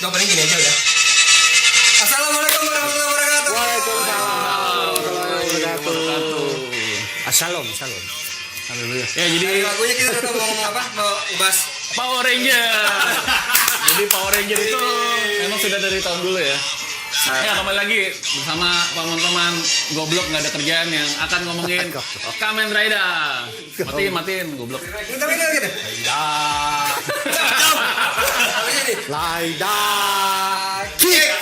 paling gini aja udah. Assalamualaikum warahmatullahi wabarakatuh. Waalaikumsalam warahmatullahi wabarakatuh. Assalam. Haleluya. Ya jadi Lagunya kita udah mau ngomong apa? Mau bahas Power Ranger. Jadi Power Ranger itu memang sudah dari tahun dulu ya. Ya kembali lagi bersama teman-teman goblok nggak ada kerjaan yang akan ngomongin Kamen Rider. Matiin goblok. kita gitu. Laida. Kick.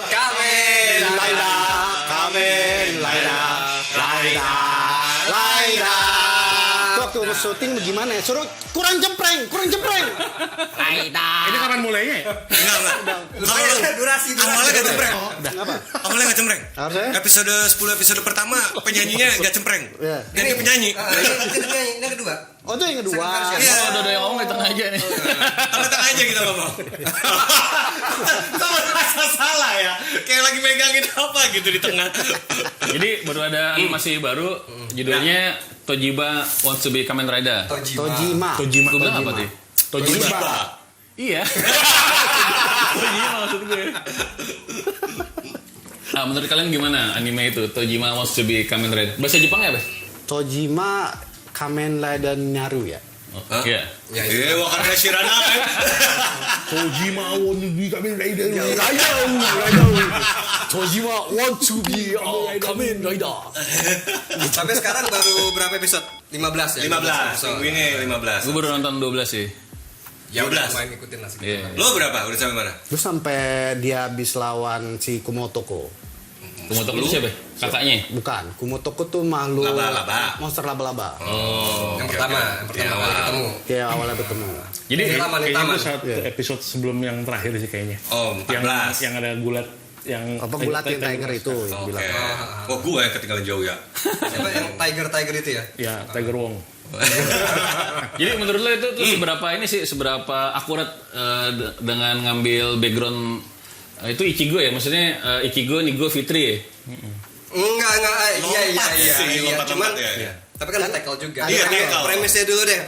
Kamen. Laida. Waktu syuting bagaimana ya? Suruh kurang jempreng. Laida. Ini kapan mulainya ya? Enggak. Durasi. Awalnya gak cempreng. Apa? Awalnya gak cempreng. Harusnya? Episode 10 episode pertama penyanyinya gak cempreng. Iya. Ganti penyanyi. Ini yang kedua. Oh itu yang kedua. Iya. Oh, udah yang ngomong di tengah aja nih. Tengah-tengah aja kita ngomong. Kok merasa salah ya? Kayak lagi megangin apa gitu di tengah. Jadi baru ada animasi baru judulnya Tojiba Wants to be Kamen Rider. Tojima. Gue bilang apa sih? Tojiba. Iya. Tojima maksud gue. Menurut kalian gimana anime itu Tojima Wants to be Kamen Rider? Bahasa Jepang ya, Bes? Tojima Kamen Rider Nyaru ya. Iya. Iya, Wakanda Shirana. Tojima want to be Kamen Rider. Tojima want to be Kamen Rider. Sampai sekarang baru berapa episode? 15 ya? 15. Minggu ini 15. Gue baru nonton 12 sih. Ya udah 12. main ikutin lah segitu. Iya. Lo berapa? Udah sampai mana? Terus sampai dia habis lawan si Kumotoko. Kumotoko itu siapa? Kakaknya? Bukan, Kumotoko tuh makhluk Laba-laba. monster laba-laba. Oh. Yang pertama kali ketemu. Kayak awalnya ketemu. Jadi Taman. Kayaknya itu satu episode sebelum yang terakhir sih kayaknya. Oh, 14. Yang ada gulat yang Apa gulat yang tiger itu yang Oke. bilang. Kok gue yang ketinggalan jauh ya? Siapa yang tiger itu ya? Ya, Tiger Wong. Jadi menurut lo itu tuh seberapa akurat dengan ngambil background itu Ichigo ya? Maksudnya Ichigo, Nigo, Fitri ya? Enggak. Iya. Lompat-lompat Cuman ya. tapi kan ada tackle juga. Iya, Ada tackle. premisnya dulu deh.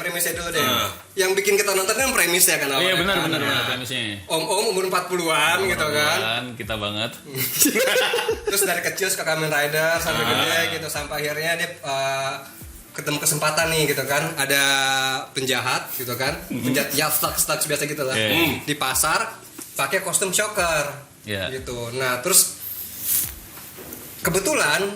Yang bikin kita nonton kan premisnya kan awalnya. Iya benar kan. premisnya. Om-om umur 40-an gitu kan. Kita banget. Terus dari kecil suka Kamen Rider sampai gede gitu sampai akhirnya dia ketemu kesempatan nih gitu kan. Ada penjahat gitu kan. Penjahat ya stuck biasa gitu lah. Yeah. Di pasar pakai kostum shocker. Yeah. Gitu. Nah, terus kebetulan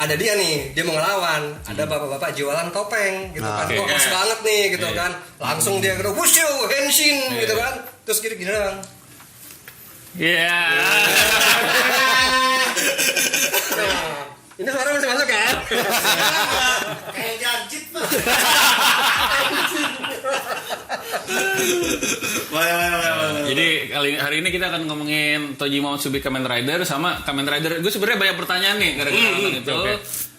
ada dia nih, dia mau ngelawan. Ada bapak-bapak jualan topeng gitu kan. Oke. Kok pas banget nih gitu Iya. kan. Langsung dia gitu, wushu, henshin gitu kan. Terus gini doang. Iya. Nah, ini suara masih masuk kan? Kayak jajit Pak. Jadi hari ini kita akan ngomongin Tojima Wants to be Kamen Rider sama Kamen Rider. Gue sebenarnya banyak pertanyaan nih gara-gara nonton itu.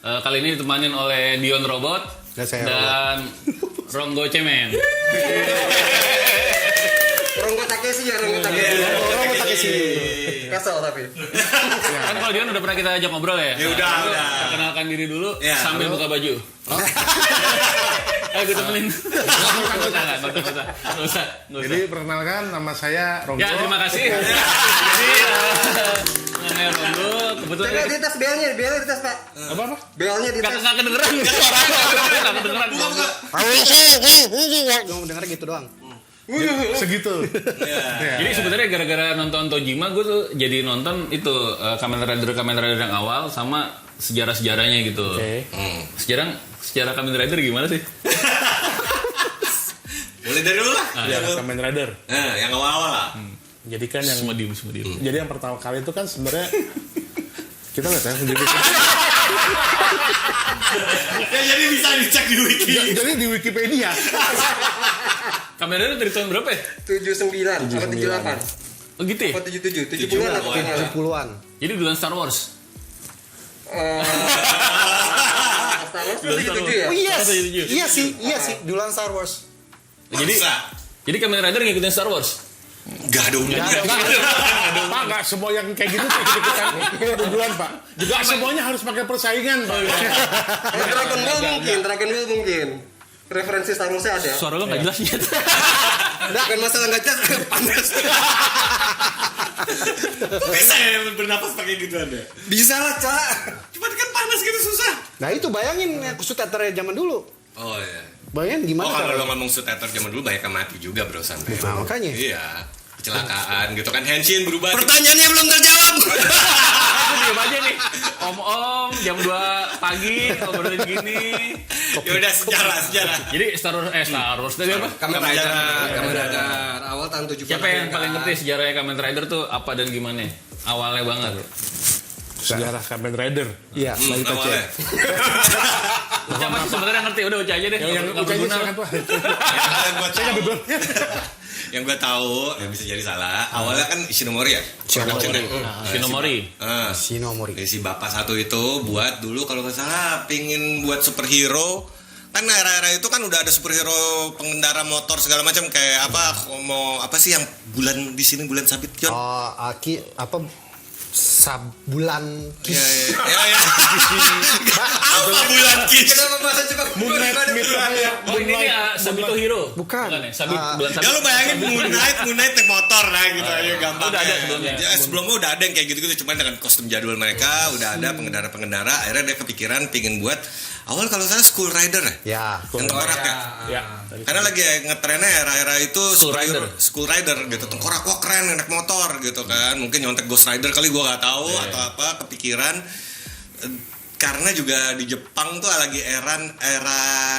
Kali ini ditemanin oleh Dion Robot Dan saya dan Ronggo Cemen. Ronggo Takeshi ya, Ronggo Takeshi. Kesel tapi. Kan kalau Dion udah pernah kita ajak ngobrol ya. Ya udah. Kenalkan diri dulu Ya. sambil buka baju. Ayo gue temenin. Nggak usah. Jadi perkenalkan nama saya Ronggo. Ya terima kasih. Jadi namanya Ronggo kebetulan Coba di tas belnya di tas Pak. Apa? Belnya di tas. nggak kedengeran suara lo. Nggak kedengeran. Cuma denger gitu doang. Segitu. Jadi sebenarnya gara-gara nonton Tojima gue tuh jadi nonton itu Kamen Rider yang awal sama sejarah-sejarahnya gitu. Oke. Sejarah Kamen Rider gimana sih? Mulai dari dulu lah. Ya, Kamen Rider. Nah, yang awal-awal lah. Jadi kan yang Semua diem. jadi yang pertama kali itu kan sebenarnya kita lihat ya jadi Ya jadi bisa dicek di wiki. jadi di Wikipedia Kamen Rider dari tahun berapa ya? 79 atau 78? Oh gitu ya? Apa 77? 70-an atau 70-an. Jadi duluan Star Wars. Star Wars 77 ya? Oh iya. Oh, 77. Iya sih, duluan Star Wars. Jadi Kamen Rider ngikutin Star Wars. Gak ada hubungannya. Pak, nggak semua yang kayak gitu tuh ikutan duluan Pak. Juga semuanya harus pakai persaingan Pak. Dragon Ball mungkin. Referensi Star Wars ada. Suara lo nggak jelas ya. Bukan masalah nggak jelas, panas. Kok bisa ya bernapas pakai gituan ya? Bisa lah, Cak. Cuman kan panas gitu susah. Nah itu bayangin suteternya zaman dulu. Oh iya. Bayangin Oh gimana kalau lo caranya? ngomong suteter zaman dulu banyak yang mati juga bro sampai. Nah, makanya. Iya. Kecelakaan gitu kan, Henshin berubah. Pertanyaannya belum terjawab. Aku diam aja nih. Om-om jam 2 pagi ngobrolin gini. Ya udah sejarah. Jadi Star Wars tadi apa? Kamen Rider. Awal tahun 70. Siapa yang paling ngerti sejarahnya Kamen Rider tuh apa dan gimana? Awalnya banget. Sejarah Kamen Rider. Iya, lagi baca. Awalnya. Uca masih sebenarnya ngerti, udah Uca aja deh. Yang Nggak ucapnya berguna. silakan Pak. Saya nggak belum. Yang gue tahu, yang bisa jadi salah. Awalnya kan Ishinomori ya. Shinomori. Shinomori. Si bapak satu itu buat dulu kalau nggak salah pingin buat superhero. Kan era-era itu kan udah ada superhero pengendara motor segala macam kayak apa mau apa sih yang bulan di sini bulan sabit John? Bulan Ya. Apa bulan kis? Kenapa bahasa Jepang? Oh ini Sabito Hero. Bukan. Ya? Bulan Ya Sabit. lu bayangin Moon Knight naik motor lah gitu aja gampang. Udah ada sebelumnya. Ya, sebelumnya udah ada yang kayak gitu-gitu cuman dengan kostum jadul mereka udah ada pengendara-pengendara akhirnya dia kepikiran pingin buat awal kalau salah School Rider Ya. yang tengkorak ya. Ya. Karena lagi ngetrennya era-era itu School Rider. School Rider gitu. Tengkorak wah keren naik motor gitu kan. Mungkin nyontek Ghost Rider kali gua nggak tahu atau apa kepikiran. Karena juga di Jepang tuh lagi era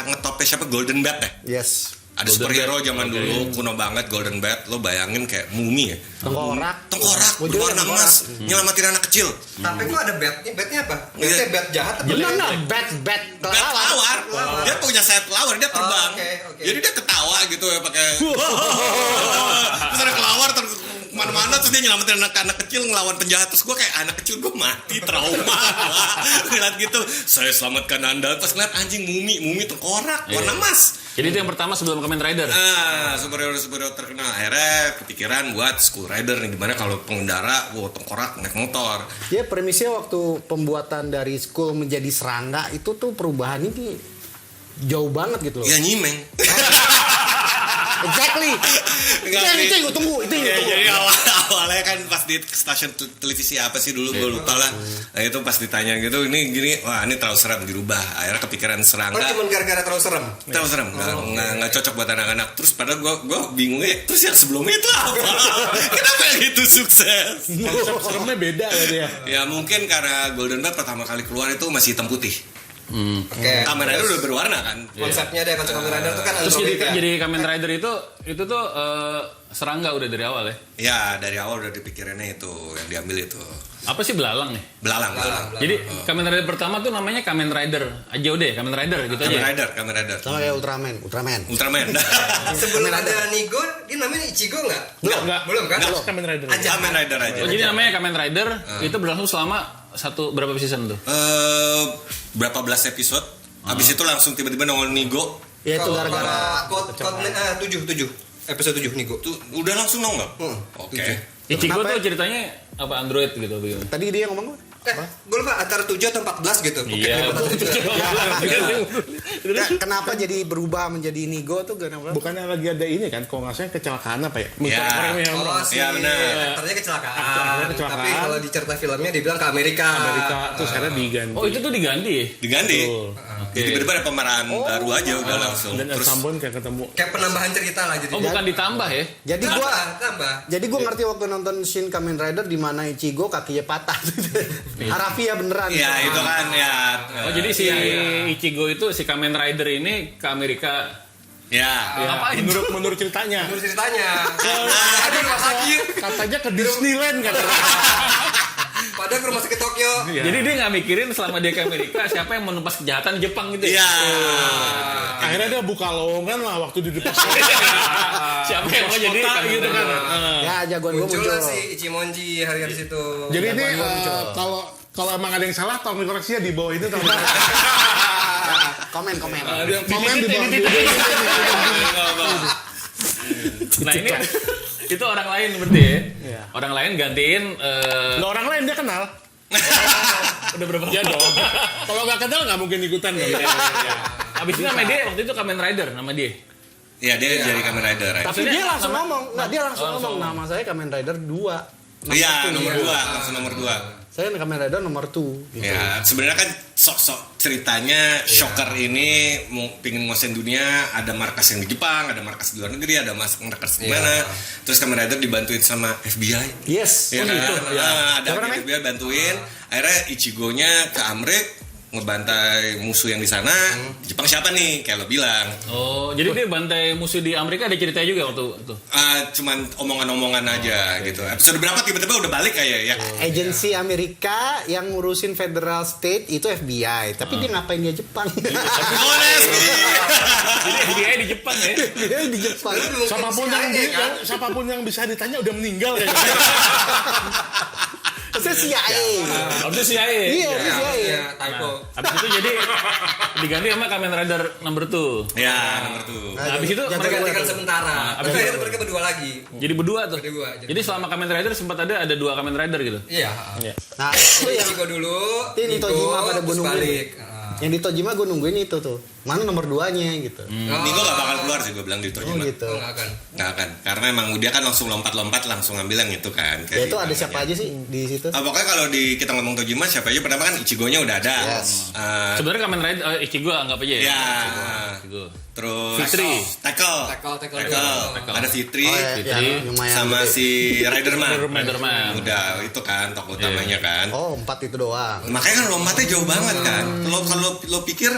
ngetopnya siapa Golden Bat ya. Yes. Ada Golden superhero Bat. zaman dulu kuno banget Golden Bat. Lo bayangin kayak mumi ya. Tengkorak Wujudnya berwarna tengkorak. emas nyelamatin anak kecil. Tapi kok ada batnya? Batnya apa? Batnya bat jahat apa? Bener bat Bat kelawar. Dia punya sayap kelawar, dia terbang. Oke. Jadi dia ketawa gitu ya pakai. Terus ada kelawar kemana-mana terus dia nyelamatin anak kecil ngelawan penjahat terus gue kayak anak kecil gue mati trauma ngeliat gitu saya selamatkan anda pas ngeliat anjing mumi tengkorak warna emas. Jadi itu yang pertama sebelum Kamen Rider. Superhero terkenal akhirnya kepikiran buat School Rider nih gimana kalau pengendara tengkorak naik motor. Ya premisnya waktu pembuatan dari school menjadi serangga itu tuh perubahan ini jauh banget gitu loh. Ya nyimeng. Exactly. Itu yang gue tunggu. Jadi awalnya kan pas di stasiun televisi apa sih dulu gue lupa lah. Nah itu pas ditanya gitu ini gini wah ini terlalu serem dirubah. Akhirnya kepikiran Oh, serangga. cuma gara-gara terlalu serem. Terlalu serem, nggak cocok buat anak-anak. Terus padahal gue bingungnya. Terus yang sebelumnya itu apa? Kenapa yang itu sukses? Konsep seremnya beda gitu ya. Ya mungkin karena Golden Bat pertama kali keluar itu masih hitam putih. Oke. Kamen Rider udah berwarna kan. Konsepnya deh konsep Kamen Rider itu kan Terus Android ya. jadi Kamen Rider itu tuh serangga udah dari awal ya. Ya dari awal udah dipikirinnya itu yang diambil itu Apa sih belalang nih? belalang. Jadi Kamen Rider pertama tuh namanya Kamen Rider aja udah, Kamen Rider gitu aja. Kamen Rider. Sama kayak Ultraman. Ultraman. Sebelum ada Nigo, dia namanya Ichigo nggak? Enggak. Belum kan? Kamen Rider. Kamen Rider aja. Oh, jadi namanya Kamen Rider itu berlangsung selama berapa season tuh? Berapa belas episode? Habis itu langsung tiba-tiba nongol Nigo. Ya itu gara-gara Code 7 episode 7 Nigo. Tuh udah langsung nongol. Oke. Ichigo Kenapa tuh ceritanya apa Android gitu begini. tadi dia ngomong apa? Gue lupa antara 7 atau 14 gitu. Iya. Kenapa jadi berubah menjadi Nigo tuh kenapa? Bukannya lagi ada ini kan, kalau nggak salah kecelakaan apa ya? Ya. Oh, si Iya, benar. aktornya kecelakaan. Aktornya kecelakaan. Tapi kalau di cerita filmnya dibilang ke Amerika. Terus akhirnya diganti. Oh, itu tuh diganti ya? Diganti. Betul. Jadi tiba-tiba ada pemeran baru aja udah langsung. Dan Terus Sambon kayak ketemu. Kayak penambahan cerita lah jadi. Oh, bukan ditambah ya? Jadi tambah. gua ngerti waktu nonton Shin Kamen Rider di mana Ichigo kakinya patah. Harafiah beneran. ya itu kan ya. Oh, jadi si Ichigo itu si Kamen Rider ini ke Amerika. Ya. Ngapain? Menurut ceritanya. Menurut ceritanya. Ada rumah sakit. Katanya ke Disneyland katanya. Padahal ke rumah sakit Tokyo. Jadi dia nggak mikirin selama dia ke Amerika siapa yang menumpas kejahatan Jepang gitu ya? Iya. Akhirnya dia buka lowongan lah waktu di depan. Siapa yang mau jadi Kota gitu kan. Ya jagoan gua Muncul muncul. lah si Ichimonji hari di situ. Jadi ini Jagoan gua muncul. kalau emang ada yang salah tolong dikoreksi ya di bawah itu tolong. Komen. Komen di bawah. Nah ini itu orang lain berarti ya? Iya. Orang lain gantiin. Lah orang lain dia kenal. Udah berapa? Ya dong. Kalau nggak kenal nggak mungkin ikutan kan. Abis itu nama dia waktu itu Kamen Rider nama dia. Iya, dia jadi Kamen Rider. right? Tapi dia langsung ngomong, dia langsung ngomong nama saya Kamen Rider 2. Iya, nomor 2, langsung nomor 2. Saya Kamen Rider nomor 2 gitu. Ya, sebenarnya kan sok-sok ceritanya Shocker ini pingin nguasain dunia, ada markas yang di Jepang, ada markas di luar negeri, ada markas di mana. Terus Kamen Rider dibantuin sama FBI. Yes. Ya, gitu. ada Siapa namanya? FBI bantuin. Akhirnya Ichigo-nya ke Amrik ngebantai musuh yang di sana. Jepang siapa nih? Kayak lo bilang. Oh, jadi dia bantai musuh di Amerika ada ceritanya juga waktu itu. Cuman omongan-omongan aja gitu. Episode berapa tiba-tiba udah balik kayak ya. Agensi Amerika yang ngurusin federal state itu FBI, tapi dia ngapain dia Jepang? Jadi FBI di Jepang ya. Dia di Jepang. Siapapun yang bisa ditanya udah meninggal kayaknya. Saya CIA. Habis CIA. Iya, dia CIA. Iya, typo. Habis itu jadi diganti sama Kamen Rider nomor 2. Ya, nomor tuh. Nah, habis itu Tergantikan sementara. abis Tapi itu- akhirnya mereka berdua lagi. jadi berdua tuh. Berdua, Jadi selama Kamen Rider sempat ada 2 Kamen Rider gitu. Iya. Nah, itu yang Ichigo dulu, ini Nigo, Tojima pada terus gunung balik. yang di Tojima gue nungguin itu tuh. Mana nomor 2-nya gitu. Nigo gak bakal keluar sih gue bilang di Oh Tojima. gitu. Oh, nggak akan. Nggak akan, karena emang dia kan langsung lompat-lompat langsung ngambil yang itu kan. Ya itu ada siapa aja sih di situ? Pokoknya kalau kita ngomong Tojima siapa aja pertama kan Ichigo-nya udah ada. Yes. Sebenarnya Kamen Rider Ichigo anggap aja ya. Ya. Ichigo. Terus Fitri. Tackle. Ada Fitri. Oh, ya, Fitri. yang lumayan Sama gede. si Riderman. Riderman. Udah itu kan tokoh utamanya kan. Oh, 4 itu doang. Makanya kan lompatnya jauh banget kan. Kalau lo pikir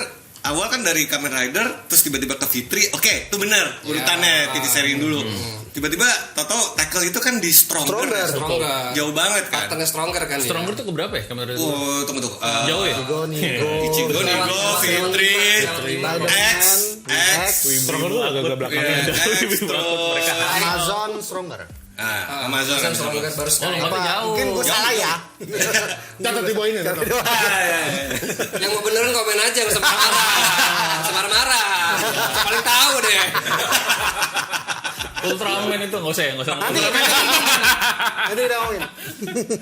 awal kan dari Kamen Rider terus tiba-tiba ke Fitri, oke, itu benar urutannya TV seri dulu. Tiba-tiba Toto Tackle itu kan di Stronger. Stronger. Jauh banget kan. Partnernya Stronger kan dia. Stronger tuh keberapa ya Kamen Rider? Tunggu. Jauh ya? Ichigo nih, Go. Ichigo, Nigo, Fitri, Spider-Man, X, Stronger tuh agak-agak belakangnya. terus Amazon Stronger. Amazon kan Stronger baru sekali. Tapi jauh. Mungkin gue salah ya. Catat di bawah ini. Yang mau beneran komen aja, nggak usah marah. Marah-marah. Paling tahu deh. Ultraman itu nggak usah. Nanti udah ngomongin.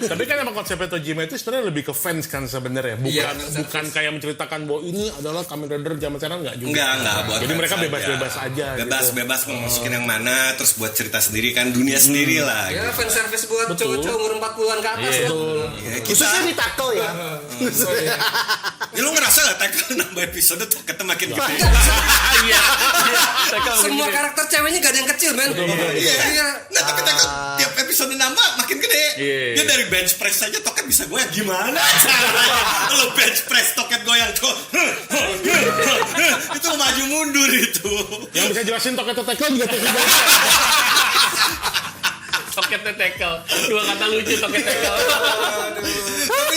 Tapi kan emang konsepnya Tojima itu sebenarnya lebih ke fans kan sebenarnya, Iya, bukan kayak menceritakan bahwa ini adalah Kamen Rider zaman sekarang nggak juga. Enggak buat Jadi fans mereka aja. bebas-bebas aja. Bebas mau masukin yang mana, terus buat cerita sendiri kan, dunia sendiri lah. Ya fan service buat cowok-cowok umur 40-an ke atas ya. Ya, Khususnya di tackle ya. Ya lu ngerasa gak Tackle nambah episode Toketnya makin gede? Iya. Semua karakter ceweknya gak ada yang kecil, men. Iya. Nah tapi Tackle tiap episode nambah makin gede. Iya. Dia dari bench press aja Toket bisa goyang. Gimana caranya? Lu bench press Toket goyang tuh. Itu maju mundur itu. Yang bisa jelasin Toket Tackle juga tuh. Toket Tackle. 2 kata lucu Toket Tackle. Tapi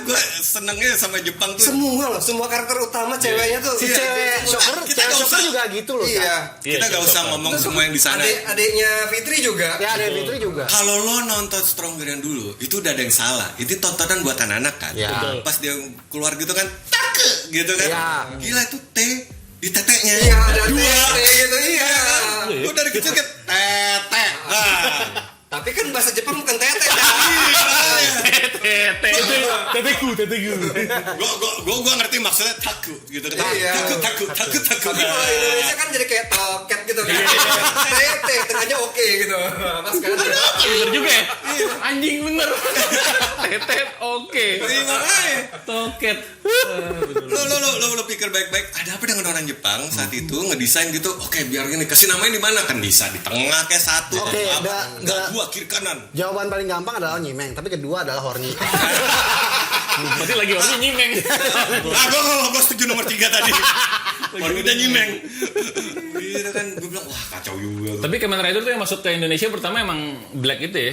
gue senengnya sama Jepang tuh. Semua karakter utama ceweknya tuh. Si cewek Shocker, Kita cewek nggak Shocker usah. juga gitu loh. Iya. Kita gak usah ngomong semua yang di sana. Adiknya Fitri juga. Ya ada Fitri juga. Kalau lo nonton Stronger yang dulu, itu udah ada yang salah. Itu tontonan buat anak-anak kan. Ya. Betul. Pas dia keluar gitu kan, take gitu kan. Ya. Gila itu T di teteknya. Iya, ada dua. gitu, iya. Gue dari kecil kan tete. Tapi kan bahasa Jepang bukan tete. Teteku. Gue ngerti maksudnya taku gitu kan. Iya. Taku. Tapi kalau Indonesia kan jadi kayak toket gitu kan. Tete, tengahnya oke gitu. Pas kan. Bener juga ya? Anjing bener. Tetet oke. Iya makanya. Toket. Lo pikir baik-baik. Ada apa dengan orang Jepang saat itu ngedesain gitu? Oke biar gini kasih namanya di mana kan bisa di tengah kayak satu. Oke, Enggak gua kiri kanan. Jawaban paling gampang adalah nyimeng, tapi kedua adalah horny. Berarti lagi orang nyimeng. Gue setuju nomor 3 tadi. Baru udah nyimeng. Gitu kan, gue bilang wah kacau juga. Tapi Kamen Rider tuh yang masuk ke Indonesia pertama emang black itu ya?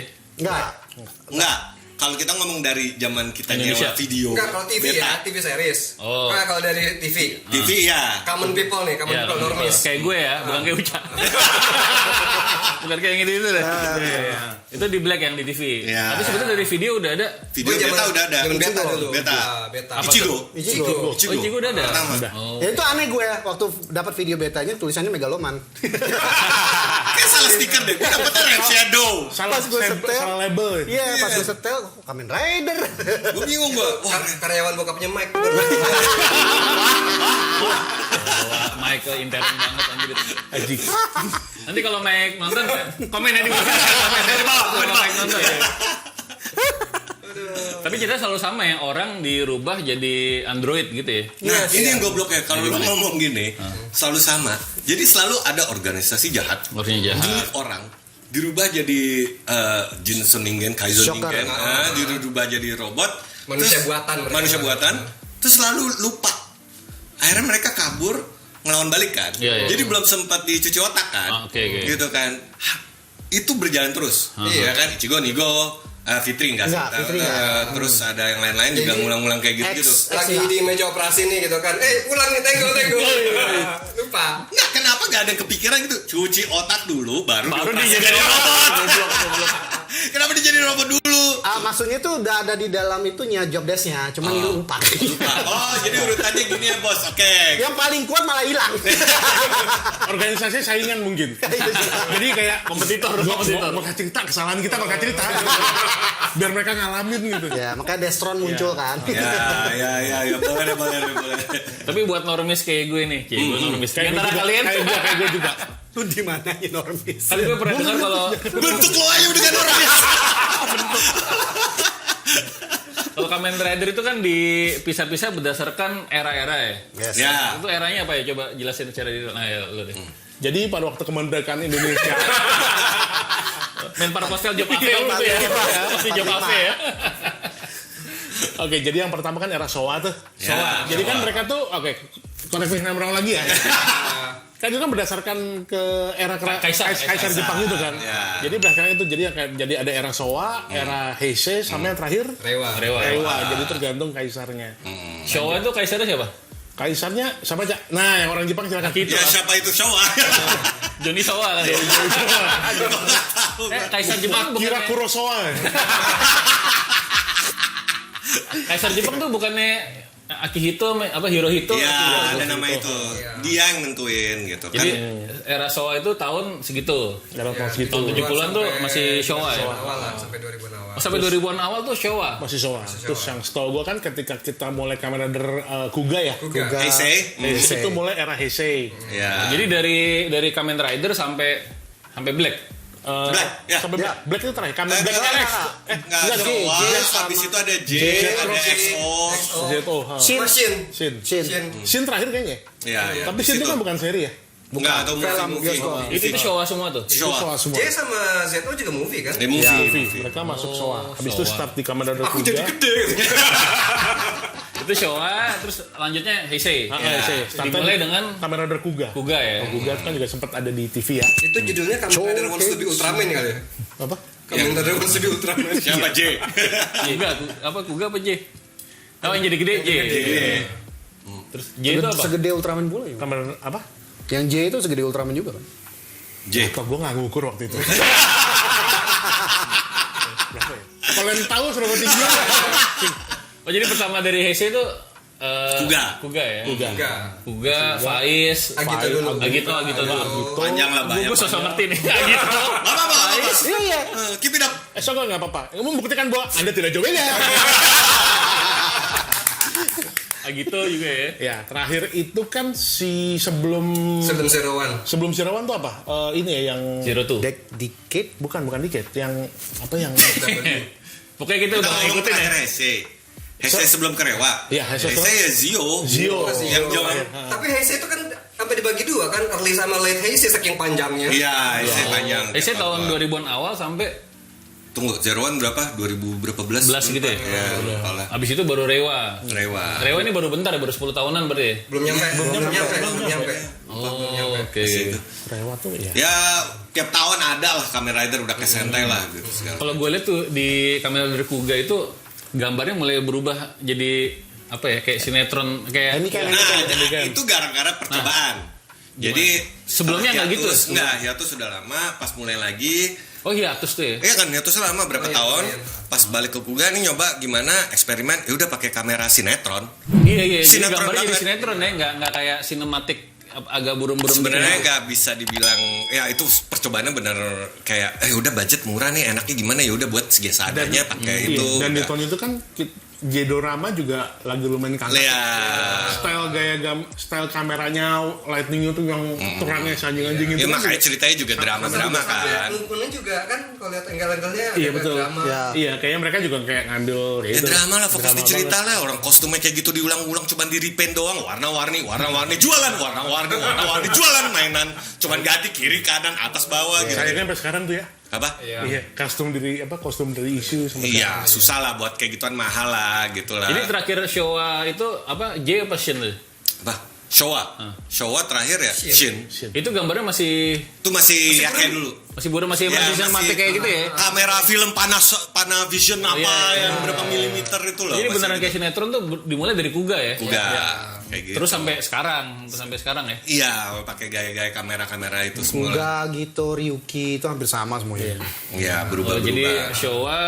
Enggak. Kalau kita ngomong dari zaman kita Indonesia. nyewa video. Enggak, kalau TV ya, TV series. Oh. Nah, kalau dari TV. TV ya. Common people nih, common people normis. Kayak gue ya, bukan kayak Uca. Bukan kayak gitu deh. Iya. Itu di black yang di TV. Iya. Tapi sebetulnya dari video udah ada. Video beta udah ada. Zaman beta dulu. Beta. Beta. Apa Ichigo. Ichigo. Oh, Ichigo udah ada. Pertama. Ya itu aneh gue waktu dapat video betanya tulisannya megaloman. Kayak salah stiker deh. Gue dapetnya Red Shadow. Salah Pas gue setel. label. Iya, pas gue setel Kamen Rider. Gue bingung gue. Wah, Karyawan bokapnya Mike. Mike ke intern banget anjir. Nanti kalau Mike nonton komen ya di bawah. Komen di bawah kalau Mike nonton. Tapi kita selalu sama ya, orang dirubah jadi android gitu ya. nah ini yang goblok ya. Kalau lu ngomong gini, selalu sama. Jadi selalu ada organisasi jahat. Maksudnya jahat. Milik orang dirubah jadi Jinsen Ningen, Kaizen Shocker. Ningen, dirubah jadi robot. Manusia Terus- buatan mereka. Manusia buatan. Terus selalu lupa. Akhirnya mereka kabur ngelawan balik kan. Iya, iya. Jadi belum sempat dicuci otak kan. Oke. Gitu kan. Itu berjalan terus. Iya kan. Ichigo, Nigo, Fitri enggak sih? Enggak, Fitri enggak. Terus ada yang lain-lain juga ngulang-ngulang kayak gitu-gitu. Lagi di meja operasi nih gitu kan. Pulang nih tenggol. Lupa. Nah, kenapa gak ada yang kepikiran gitu? Cuci otak dulu, baru dia dioperasi jadi jadi robot. goblok. Kenapa dia jadi robot dulu? Maksudnya tuh udah ada di dalam itunya job desk-nya, cuman lupa. Oh, jadi urutannya gini ya, Bos. Oke. Yang paling kuat malah hilang. Organisasi saingan mungkin. Jadi kayak Kompetitor. mau kasih cerita kesalahan kita mau kasih cerita biar mereka ngalamin gitu. Ya, makanya Destron muncul kan. Ya, boleh. Tapi buat normis kayak gue nih, gue normis. Di antara kalian, Kayak gue juga. Lu di mana ya normis? kan gue pernah dengar kalau Bentuk lo aja udah kan orang. kalau Kamen Rider itu kan dipisah-pisah berdasarkan era-era ya. Yes. Ya. Itu eranya apa ya? Coba jelasin secara detail. Nah, ya lu deh. Jadi pada waktu kemerdekaan Indonesia Main Parpostel Job Cafe gitu ya. Pasti Job Cafe ya. Oke, jadi yang pertama kan era Showa tuh. Ya, Jadi kan Showa. mereka tuh koreksi orang lagi ya. Kan itu kan berdasarkan ke era Kaisar Jepang itu kan. Ya. Jadi berdasarkan itu jadi ada era Showa, era Heisei sama yang terakhir Rewa. Reiwa. Jadi tergantung kaisarnya. Showa itu kaisarnya siapa? Kaisarnya siapa aja? Nah, yang orang Jepang silakan. Ya siapa itu Showa? Johnny Showa kan ya? Kaisar Jepang Kira bukannya Kurosawa. Kaisar Jepang tuh bukannya Akihito Hirohito Iya, ada nama itu. Dia yang nentuin gitu kan. Jadi era Showa itu tahun segitu. Dalam kelas gitu. Tahun 70-an tuh masih Showa ya. Awal lah, sampai 2000-an awal. Oh, sampai 2000-an awal tuh Showa. Masih Showa. Terus yang setahu gue kan ketika kita mulai Kamen Rider Kuga ya. Kuga. Heisei. Itu mulai era Heisei. Ya. Jadi dari Kamen Rider sampai Black. Black, ya. Sampai Black itu terakhir. Kamen Black Enggak, enggak, Showa, J habis itu ada J, ada Rocky, XO. Zeto. Shin. Shin. Shin. Shin terakhir kayaknya. Ya, Tapi Shin itu kan bukan seri ya. Enggak, atau Film movie. bioskop. Itu Showa semua tuh. Showa. Semua. J sama Zeto juga movie kan? Di Ya, movie. mereka masuk Showa. Habis itu start di Kamen Rider Aku Kuga. jadi gede. Itu Showa, terus lanjutnya Heisei. Heisei. Dimulai dengan Kamen Rider Kuga. Kuga ya. Kuga kan juga sempat ada di TV ya. Itu judulnya Kamen Rider Wants to be Ultraman kali ya? Apa? Kamen Rider Wants to be Ultraman. Siapa J? Kuga apa J? Oh, yang jadi gede J. Terus J itu apa? Segede Ultraman pula ya. Kamen apa? Yang J itu segede Ultraman juga kan? J. Apa gue nggak ngukur waktu itu. Berapa ya? Kalau yang tahu seberapa tinggi? Oh, jadi pertama dari Heisei itu Kuga ya. Kuga. Faiz, Agito dulu. Agito dulu. Panjang lah banyak. Gue sosok ngerti nih. Agito. Apa? Iya iya. Keep it up. Soalnya nggak apa-apa. Membuktikan bahwa Anda tidak jawabnya. Agito juga ya. Ya, terakhir itu kan si sebelum Zero One. Sirawan tuh apa? Ini ya yang Zero Two. Decade, bukan Decade, yang apa yang Pokoknya kita udah Kita ngomong ngikutin ya. terakhir Heisei. Heisei sebelum Kerewa. Iya, Heisei ya Zio. Zio. Yang jauh. Tapi Heisei itu kan sampai dibagi dua kan, early sama late Heisei saking panjangnya. Iya, Heisei panjang. Heisei tahun 2000-an awal sampai Tunggu, Zero One berapa? 2000 berapa belas? 11 gitu ya? Ya, lupa lah. Abis itu baru Rewa. Kerewa. Rewa ini baru bentar ya, baru 10 tahunan berarti ya? Belum nyampe. Oh, oke. Rewa tuh ya. Ya, tiap tahun ada lah Kamen Rider udah kesentai lah gitu segala. Kalau gue lihat tuh di Kamen Rider Kuga itu gambarnya mulai berubah jadi apa ya, kayak sinetron kayak Ini kan Nah, itu gara-gara percobaan. Jadi Sebelumnya nggak gitu? Hiatus sudah lama. Pas mulai lagi, oh hiatus tuh ya. iya kan hiatus lama berapa tahun. Pas balik ke Kuga nih nyoba gimana eksperimen. Ya udah pakai kamera sinetron. Iya, jadi Sinetron gambarnya jadi banget. sinetron ya, nggak kayak sinematik agak buram-buram Sebenarnya dikit. nggak bisa dibilang ya itu percobaannya bener kayak udah budget murah nih enaknya gimana ya udah buat seadanya pakai itu. Dan di udah. tahun itu kan Jedorama juga lagi lumayan kangen. Ya. Style kameranya, lighting itu yang terangnya anjing-anjing Ya itu. kan makanya juga- ceritanya juga drama-drama kan. Lingkungan juga kan kalau lihat angle-angle-nya Iya ada betul. drama. Ya. Iya, kayaknya mereka juga kayak ngambil Ya itu. drama lah, fokus Drama di cerita banget. lah. Orang kostumnya kayak gitu diulang-ulang, cuman di repaint doang, warna-warni, jualan, warna-warni, jualan mainan, cuman ganti kiri kanan atas bawah gitu. Kayaknya sampai sekarang tuh ya. Apa? Iya, kostum dari isu sama Iya, susah lah buat kayak gituan, mahal lah gitu lah. Jadi terakhir Showa itu apa? J apa Shin tuh? Apa? Showa terakhir ya? Shin. Itu gambarnya masih Itu masih ya kayak dulu. buram, masih Ya, cinematic kayak gitu ya. Kamera film Panavision apa Iya, iya. yang berapa milimeter itu loh. Jadi masih beneran kayak gitu. sinetron tuh dimulai dari Kuga ya. Kuga, kayak gitu. Terus sampai sekarang ya. Iya, pakai gaya-gaya kamera itu semua. Kuga, Gito, Ryuki itu hampir sama semuanya. Iya, berubah-berubah. Jadi Showa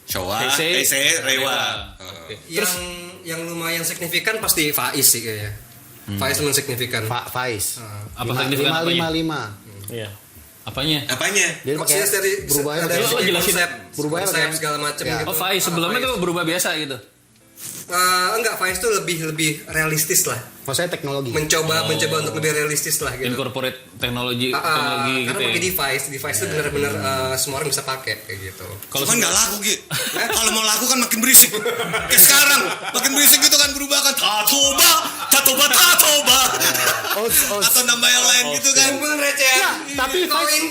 Showa, Heisei, Heisei, Reiwa. Oke. Yang lumayan signifikan pasti Faiz sih kayaknya. Faiz lumayan signifikan. Faiz. Apa signifikan apanya? 555. Iya. Apanya? Apanya? Dia pakai Maksudnya dari berubahnya dari Oh, segi jelasin. konsep, Berubahnya konsep pakai- segala macam Ya. gitu. Oh Faiz sebelumnya tuh berubah biasa gitu. Enggak, Faiz tuh lebih realistis lah. Maksudnya teknologi. mencoba untuk lebih realistis lah gitu. Incorporate teknologi Karena gitu ya. pakai device tuh benar-benar semua orang bisa pakai kayak gitu. Kalau Cuman nggak laku Gi. Kalau mau laku kan makin berisik. Kayak sekarang makin berisik gitu kan berubah kan. Tatoba. Atau nambah yang lain gitu kan. Kumpul receh. tapi koin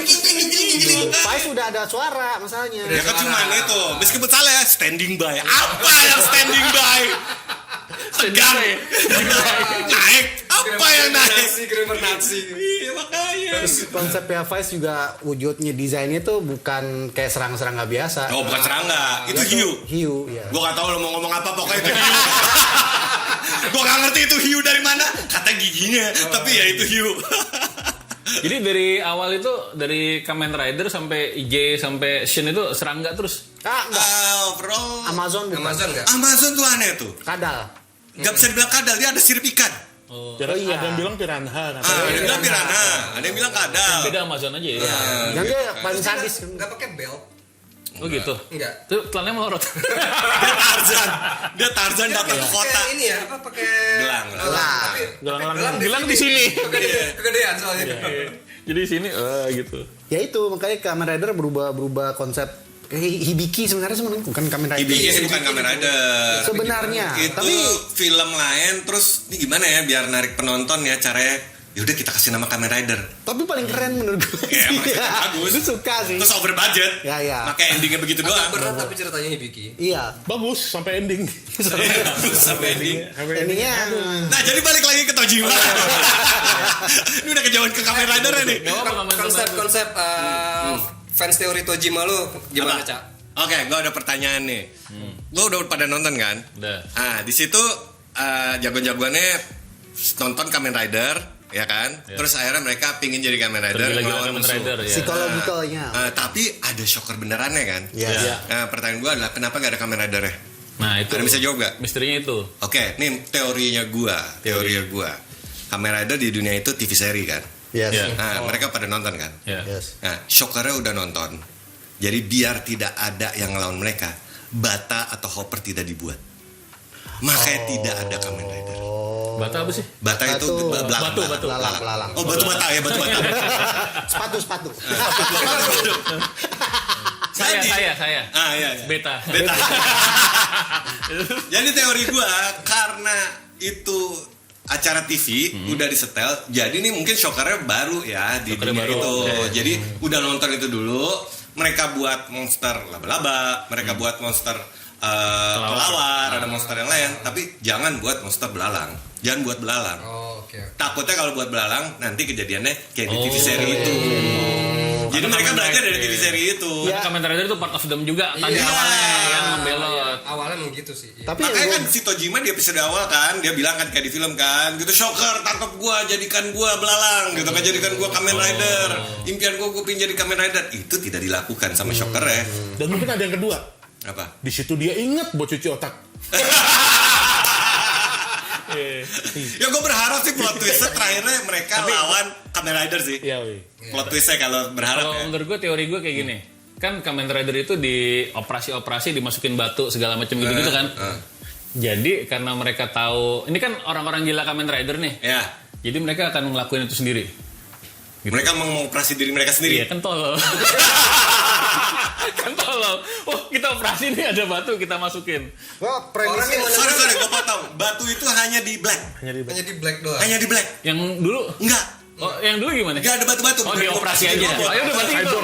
kincing. Faiz udah ada suara masalahnya. Ya kan cuman itu. Meskipun salah ya standing by. Apa yang standing by? Tegang. Naik. Apa yang naik? Gravitasi. Iya makanya. Konsepnya Faiz juga wujudnya desainnya tuh bukan kayak serang-serang nggak biasa. Oh bukan serangga. Itu hiu. Hiu, ya. Gue gak tau lo mau ngomong apa, pokoknya itu hiu. Gue gak ngerti itu hiu dari mana. Kata giginya, tapi ya itu hiu. Jadi dari awal itu dari Kamen Rider sampai J sampai Shin itu serangga terus. Enggak. Bro. Amazon bukan. Amazon enggak? Amazon tuh aneh tuh. Kadal. Gak bisa dibilang kadal, dia ada sirip ikan. iya. Ada yang bilang piranha. Ada yang bilang piranha, ada yang bilang kadal. Beda Amazon aja ya. Yang dia paling sadis. Enggak pakai belt. Oh gitu. Enggak. Tuh telannya melorot. Dia Tarzan datang ke kota. Pakai ini ya, apa pakai Gelang. Tapi Gelang di sini. kegedean soalnya. Jadi di sini gitu. Ya itu makanya Kamen Rider berubah konsep. Hibiki sebenarnya bukan Kamen Rider. Ini bukan Kamen Rider. Sebenarnya. Itu Tapi film lain, terus ini gimana ya biar narik penonton ya caranya. Yaudah kita kasih nama Kamen Rider. tapi paling keren menurut gue. Ya, makanya bagus. Itu suka sih. Terus over budget. Ya, ya. Makanya endingnya begitu Agak doang. berat tapi ceritanya Hibiki. Iya. Bagus sampai ending. Sampai ending. Ininya Nah jadi balik lagi ke Tojima. Ini udah kejauhan ke Kamen Rider nih. Gak apa Kamen Rider. Konsep fans teori Tojima lu gimana, Apa? Cak? Oke, gue ada pertanyaan nih. Lo udah pada nonton kan? Udah. Ah, di situ jagoan-jagoannya nonton Kamen Rider, ya kan? Terus akhirnya mereka pingin jadi Kamen Rider, Tergila-gila ngelawan Kamen musuh. Rider ya. psikologikalnya. Tapi ada shocker benerannya kan? Iya. Iya. Nah, pertanyaan gue adalah kenapa gak ada Kamen Rider ya? Nah itu. Ada bisa jawab gak? Misterinya itu. Oke, nih teorinya gua. Kamen Rider di dunia itu TV seri kan? Yes. Iya. Nah, mereka pada nonton kan? Ya. Yes. Nah, shockernya udah nonton. Jadi biar tidak ada yang ngelawan mereka, Bata atau Hopper tidak dibuat. Makanya tidak ada Kamen Rider. Bata apa sih? Bata itu Batu. belalang. Batu. Lalang. Oh, batu bata ya, batu bata. Sepatu. Saya. Ah, iya. Beta. Beta. Jadi teori gua karena itu acara TV udah disetel, jadi nih mungkin shockernya baru ya di Shockernya dunia baru. itu. Oke. Jadi udah nonton itu dulu, mereka buat monster laba-laba, mereka buat monster kelawar, ada monster yang lain, tapi jangan buat monster belalang. Jangan buat belalang. Oh, oke. Takutnya kalau buat belalang nanti kejadiannya kayak di TV seri itu. Jadi mereka belajar dari TV seri itu. Ya. Kamen Rider itu part of them juga tadi Iya. awalnya yang membelot. Awalnya emang gitu sih. Iya. Tapi Makanya yang kan si Tojima di episode awal kan dia bilang kan kayak di film kan gitu, shocker tangkap gua jadikan gua belalang gitu kan, jadikan gua Kamen Rider, impian gua pengen jadi Kamen Rider. Itu tidak dilakukan sama shocker ya. Dan mungkin ada yang kedua. Apa? Di situ dia ingat buat cuci otak. Ya gue berharap sih plot twistnya terakhirnya mereka lawan Kamen Rider sih. Iya, wih. Plot twistnya kalau berharap Kalau ya. menurut gue teori gue kayak gini. Kan Kamen Rider itu di operasi-operasi dimasukin batu segala macam gitu-gitu kan. Jadi karena mereka tahu ini kan orang-orang gila Kamen Rider nih. Ya. Jadi mereka akan ngelakuin itu sendiri. Mereka mau mengoperasi diri mereka sendiri. Iya kan tolol. Kan tolol. Oh kita operasi nih ada batu kita masukin. Wah, premisnya Sorry, gue potong. Batu itu hanya di black. Hanya di black doang. Hanya di black. Yang dulu Enggak. Oh yang dulu gimana? Enggak ada batu-batu. Oh Bukan dioperasi diri aja. robot. Ayo udah berarti itu.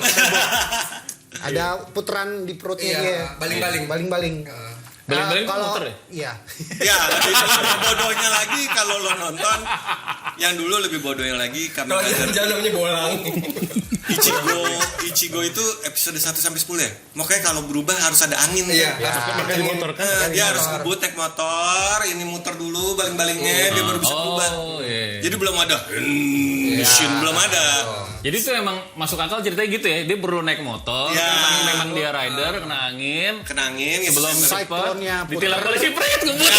ada putaran di perutnya Iya, dia. baling-baling. Baling-baling. Baling-baling itu Kalau- motor ya? Iya. Ya, lebih bodohnya lagi kalau lo nonton yang dulu lebih bodohnya lagi Kamen Kalau Rider jangan namanya bolang. Ichigo itu episode 1 sampai 10 ya. Makanya kalau berubah harus ada angin Iya. ya. Pakai di motor kan. Dia harus ngebut naik motor, ini muter dulu baling-balingnya dia baru bisa berubah. Oh iya. Jadi belum ada mesin belum ada. Jadi itu emang masuk akal ceritanya gitu ya. Dia perlu naik motor, Ya. karena memang dia rider kena angin. Kena angin ya Sebelum sebelum cepet Cyclone-nya ditilap oleh si Pret ngebut.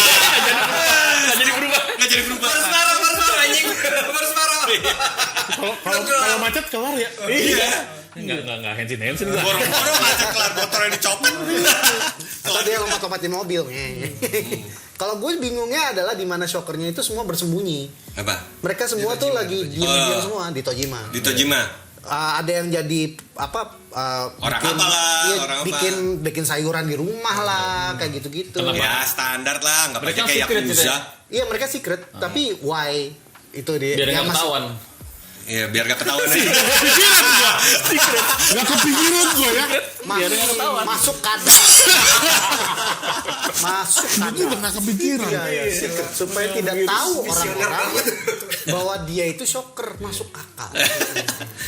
Nggak jadi berubah. nggak jadi berubah. Baru separuh anjing. Baru separuh. Kalau macet keluar ya. Iya. Enggak hensin gua. Boro-boro macet kelar motornya dicopot. Atau dia lompat-lompatin mobil. Kalau gue bingungnya adalah di mana shockernya itu semua bersembunyi. Apa? Mereka semua tuh lagi diam-diam semua di Tojima. Di Tojima. Ada yang jadi apa? Orang apa lah, iya, orang apa. bikin sayuran di rumah lah, kayak gitu-gitu. Kenapa? Ya standar lah, nggak pakai Mereka kayak secret gitu Yakuza. ya? Iya mereka secret, tapi why itu dia? Biar yang nggak masuk- ketahuan. Iya, biar nggak ketahuan aja. Nggak kepikiran gue ya. Biar nggak ketahuan. Masuk kadar. Masuk Itu kadar. udah nggak kepikiran. Iya, secret. Supaya tidak tahu orang-orang bahwa dia itu shocker masuk akal.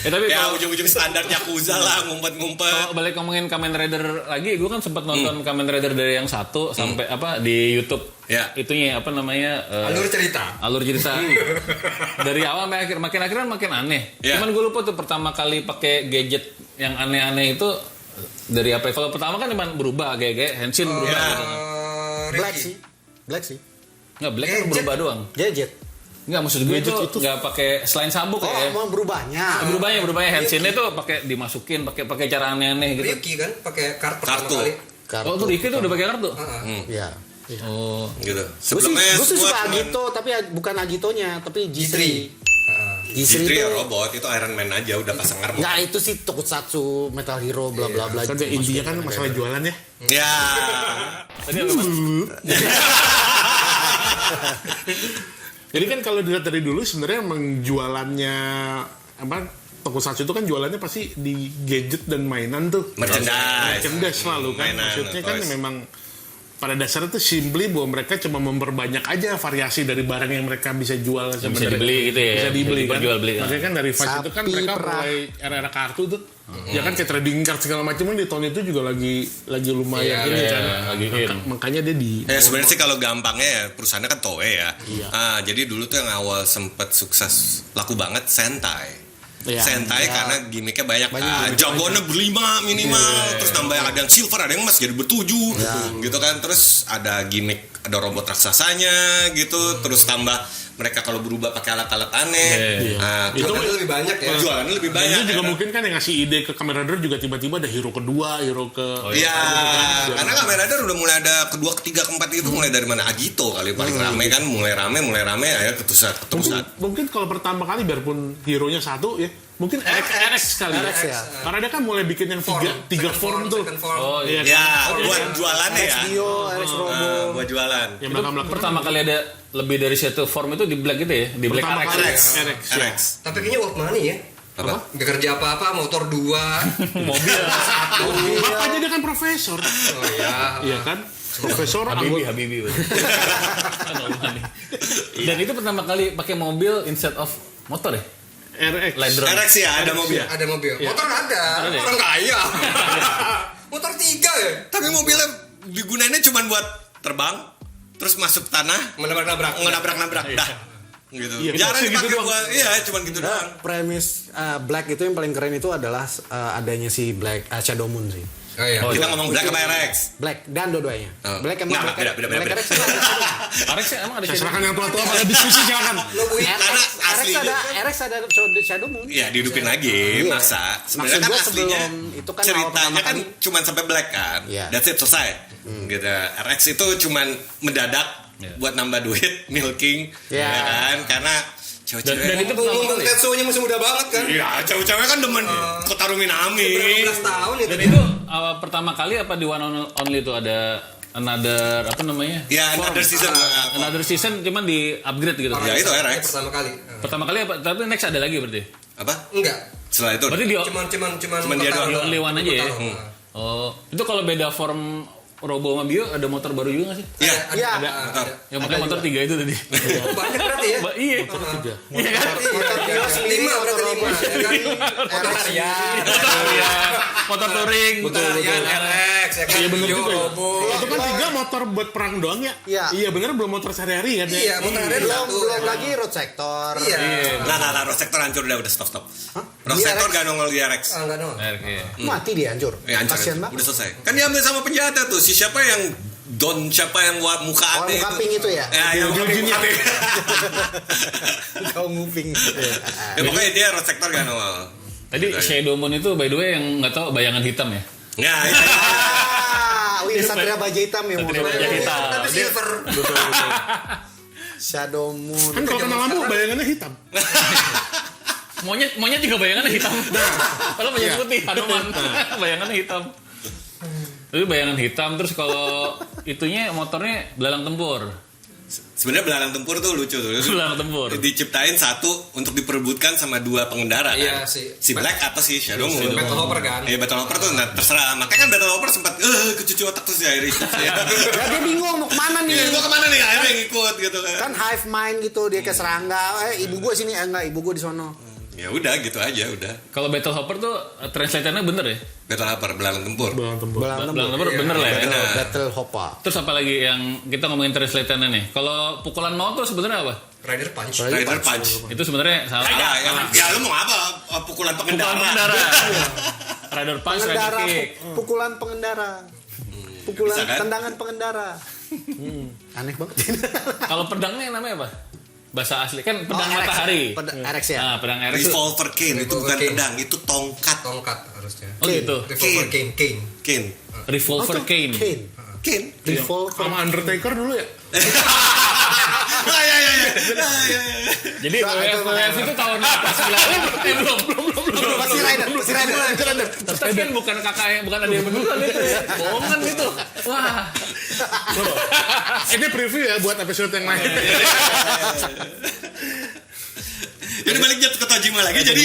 Tapi Ya kalau ujung-ujung standar Yakuza lah, ngumpet-ngumpet. kalau balik ngomongin Kamen Rider lagi, gue kan sempat nonton Kamen Rider dari yang 1 sampai apa di YouTube. Ya. Itunya apa namanya? Alur cerita. Alur cerita. Dari awal sampai akhir, makin akhir kan makin aneh. Ya. Cuman gue lupa tuh pertama kali pakai gadget yang aneh-aneh itu dari apa? Kalau pertama kan cuma berubah kayak Henshin berubah ya. gitu kan. Black sih. Black sih. Nggak, Black kan Gadget. berubah doang. Gadget. Nggak, maksud gue itu nggak pakai selain sabuk Oh, ya. mau berubahnya. Berubahnya Henshinnya tuh pakai dimasukin, pakai cara aneh-aneh gitu. Riki kan pakai kartu pertama Kartu. kali. Oh, tuh Riki tuh udah pakai kartu. Iya. Oh. Gitu. Gue sih semua suka cuman Agito, tapi bukan Agitonya, tapi G3. G3 itu robot, itu Iron Man aja udah pasang armor. nggak itu sih Tokusatsu, Metal Hero, bla bla bla. Kan intinya kan masalah jualan ya. Ya. Tadi apa, Mas? Jadi kan kalau dilihat dari dulu sebenarnya emang jualannya apa Tokusatsu itu kan jualannya pasti di gadget dan mainan tuh. Merchandise. Selalu kan. Mainan, Maksudnya kan toys. memang pada dasarnya tuh simply bahwa mereka cuma memperbanyak aja variasi dari barang yang mereka bisa jual Bisa dibeli gitu ya. Bisa dibeli kan. Diperjualbelikan. Makanya kan dari Vice itu kan Sapi mereka perah. mulai era-era kartu tuh. Ya kan kayak trading card segala macam kan di tahun itu juga lagi lumayan ini iya, kan. lagi in. Makanya dia di Ya sebenarnya sih kalau gampangnya ya perusahaannya kan Toei ya. Jadi dulu tuh yang awal sempet sukses laku banget Sentai. Iya. Sentai karena gimmicknya banyak kan. Jagoannya berlima minimal, terus tambah yang ada yang silver, ada yang emas jadi bertujuh, gitu kan. Terus ada gimmick, ada robot raksasanya gitu, terus tambah mereka kalau berubah pakai alat-alat aneh. Nah, Itu lebih banyak ya. jualannya lebih Dan banyak. itu juga kan? mungkin kan yang ngasih ide ke Kamen Rider juga tiba-tiba ada hero kedua, hero ke Iya, karena Kamen Rider udah mulai ada kedua, ketiga, keempat itu mulai dari mana? Agito kali paling rame kan, mulai rame, akhirnya ketusat. Mungkin kalau pertama kali biarpun hero-nya satu ya, mungkin RX kali RX ya. Karena dia kan mulai bikin yang tiga form tuh. Oh iya. Ya, buat jualannya RX ya. Dio, RX Robo. Buat jualan. Yang Itu mereka melakukan pertama kali ada lebih dari satu form itu di Black gitu ya, di Black pertama RX. kali RX. RX. RX. Tapi kayaknya worth money ya. Apa? Gak kerja apa-apa, motor 2. Mobil. Makanya dia kan profesor. Oh iya. Iya kan? Profesor Habibi, anggota. Habibi. Dan itu pertama kali pakai mobil instead of motor ya? RX. Land Rover. RX ya, ada mobil. Ada mobil. Motor ada. Ada ya? Orang kaya. Motor 3 ya. Tapi mobilnya digunainnya cuma buat terbang, terus masuk tanah, Menabrak-nabrak. nabrak-nabrak, dah. Gitu. Iya, Jarang gitu dipakai doang. buat, iya cuma gitu doang. Premis Black itu yang paling keren itu adalah adanya si Black Shadow Moon sih. Oh iya. Oh, Kita ngomong Black apa RX? Black dan dua-duanya. Oh. Black emang Nggak, beda. Black RX ada Shadow. Arex emang ada Saya shadow? silakan yang tua-tua pada diskusi silakan. Karena aslinya RX ada Shadow Moon. ya dihidupin lagi, Iya. masa Maksud sebenarnya kan gua aslinya sebelum itu kan awal ceritanya pertama kan kali. cuman sampai Black kan, Iya. that's it selesai. Gitu. RX itu cuman mendadak Iya. buat nambah duit, milking, Iya. ya kan? Karena Dan cewek-cewek itu pertama Bung kali. Tetsuo-nya masih muda banget kan. iya, cewek-cewek kan demen Kotaro Minami. Berapa belas tahun itu. Dan itu pertama kali apa di One and Only itu ada another apa namanya? Ya, another season. Another season cuman di upgrade gitu. Ya, itu RX. Pertama kali. Pertama kali apa? Tapi next ada lagi berarti. Apa? Enggak. Setelah itu. Berarti di Cuman dia doang. di only one aja ya. Pertama. Oh, itu kalau beda form Robo sama Bio ada motor baru juga nggak sih? Iya. Iya. Motor. Ya makanya motor 3 itu tadi. Banyak berarti ya. Iya. Iya kan? Motor Bio sendiri, Lima motor berarti Robo lima. Ya kan? Motor RX. harian. Iya. Motor touring. Motor harian RX ya kan. Iya bener Bio, juga ya. Robo. Itu kan 3 motor buat perang doang ya? Iya. Iya bener belum motor sehari-hari kan ya? Iya, motor harian Belum satu. belum lagi road sector. Iya. Nah, Road Sector hancur udah stop. Road Di Sector RX? gak nongol di RX. Ah, enggak dong. Iya. Mati dia hancur. Ya, hancur. Kasian banget. Udah selesai. Kan diambil sama penjahatnya tuh. Si siapa yang siapa yang muka Oh, aneh muka pink itu ya? Ya, yang muka pink. Kau nguping. Ya, pokoknya dia Road Sector gak nongol. Tadi Shadow Moon itu by the way yang nggak tahu bayangan hitam ya. Ya, itu. Wih, Satria Baja Hitam ya Satria motornya. Baja Hitam. Tapi silver. Shadow Moon. Kan kalau kena lampu bayangannya hitam. Monyet juga bayangannya hitam. Kalau monyet putih, Hanuman bayangannya hitam. Tapi bayangan hitam terus kalau itunya motornya belalang tempur. Sebenarnya belalang tempur tuh lucu tuh. Belalang tempur. Diciptain satu untuk diperebutkan sama 2 pengendara Iya, kan. si- Si Black atau si Shadow Moon. Battle Hopper kan. Iya, Battle Hopper tuh terserah. Makanya kan Battle Hopper sempat kecucu otak tuh si Iris. Ya dia bingung mau kemana nih. Gua kemana nih? Akhirnya ngikut gitu kan. Kan hive mind gitu dia ke serangga. Ibu gue sini enggak, ibu gue di sono. Ya udah gitu aja udah. Kalau Battle Hopper tuh translate-nya bener ya? Battle Hopper belalang tempur. Belalang tempur. Belalang Belalang tempur. tempur bener lah ya. Bener. Battle Hopper. Terus apa lagi yang kita ngomongin translate-nya nih? Kalau pukulan maut tuh sebenarnya apa? Rider Punch. Rider Punch. Itu sebenarnya salah. Ya lu mau apa? Pukulan pengendara. Pukulan pengendara. Rider punch, rider Pengendara, kick. pukulan pengendara. Pukulan Bisa kan? tendangan pengendara. Aneh banget. Kalau pedangnya namanya apa? Bahasa asli kan pedang Oh, RX. matahari. RX ya. Ah, pedang RX itu. Revolver cane itu bukan cane. pedang, itu tongkat. Tongkat harusnya. Oh gitu. Revolver Cane. Cane. Revolver cane. Kane. Cane. Revolver. Sama Undertaker dulu ya? Ya. Jadi Nah, itu WWF itu tahun apa? Belum. Masih rider. Tapi kan bukan kakak bukan ada yang beneran itu ya. Bohongan gitu. Wah. Ini preview ya buat episode yang lain. Jadi balik ke Tojima lagi jadi.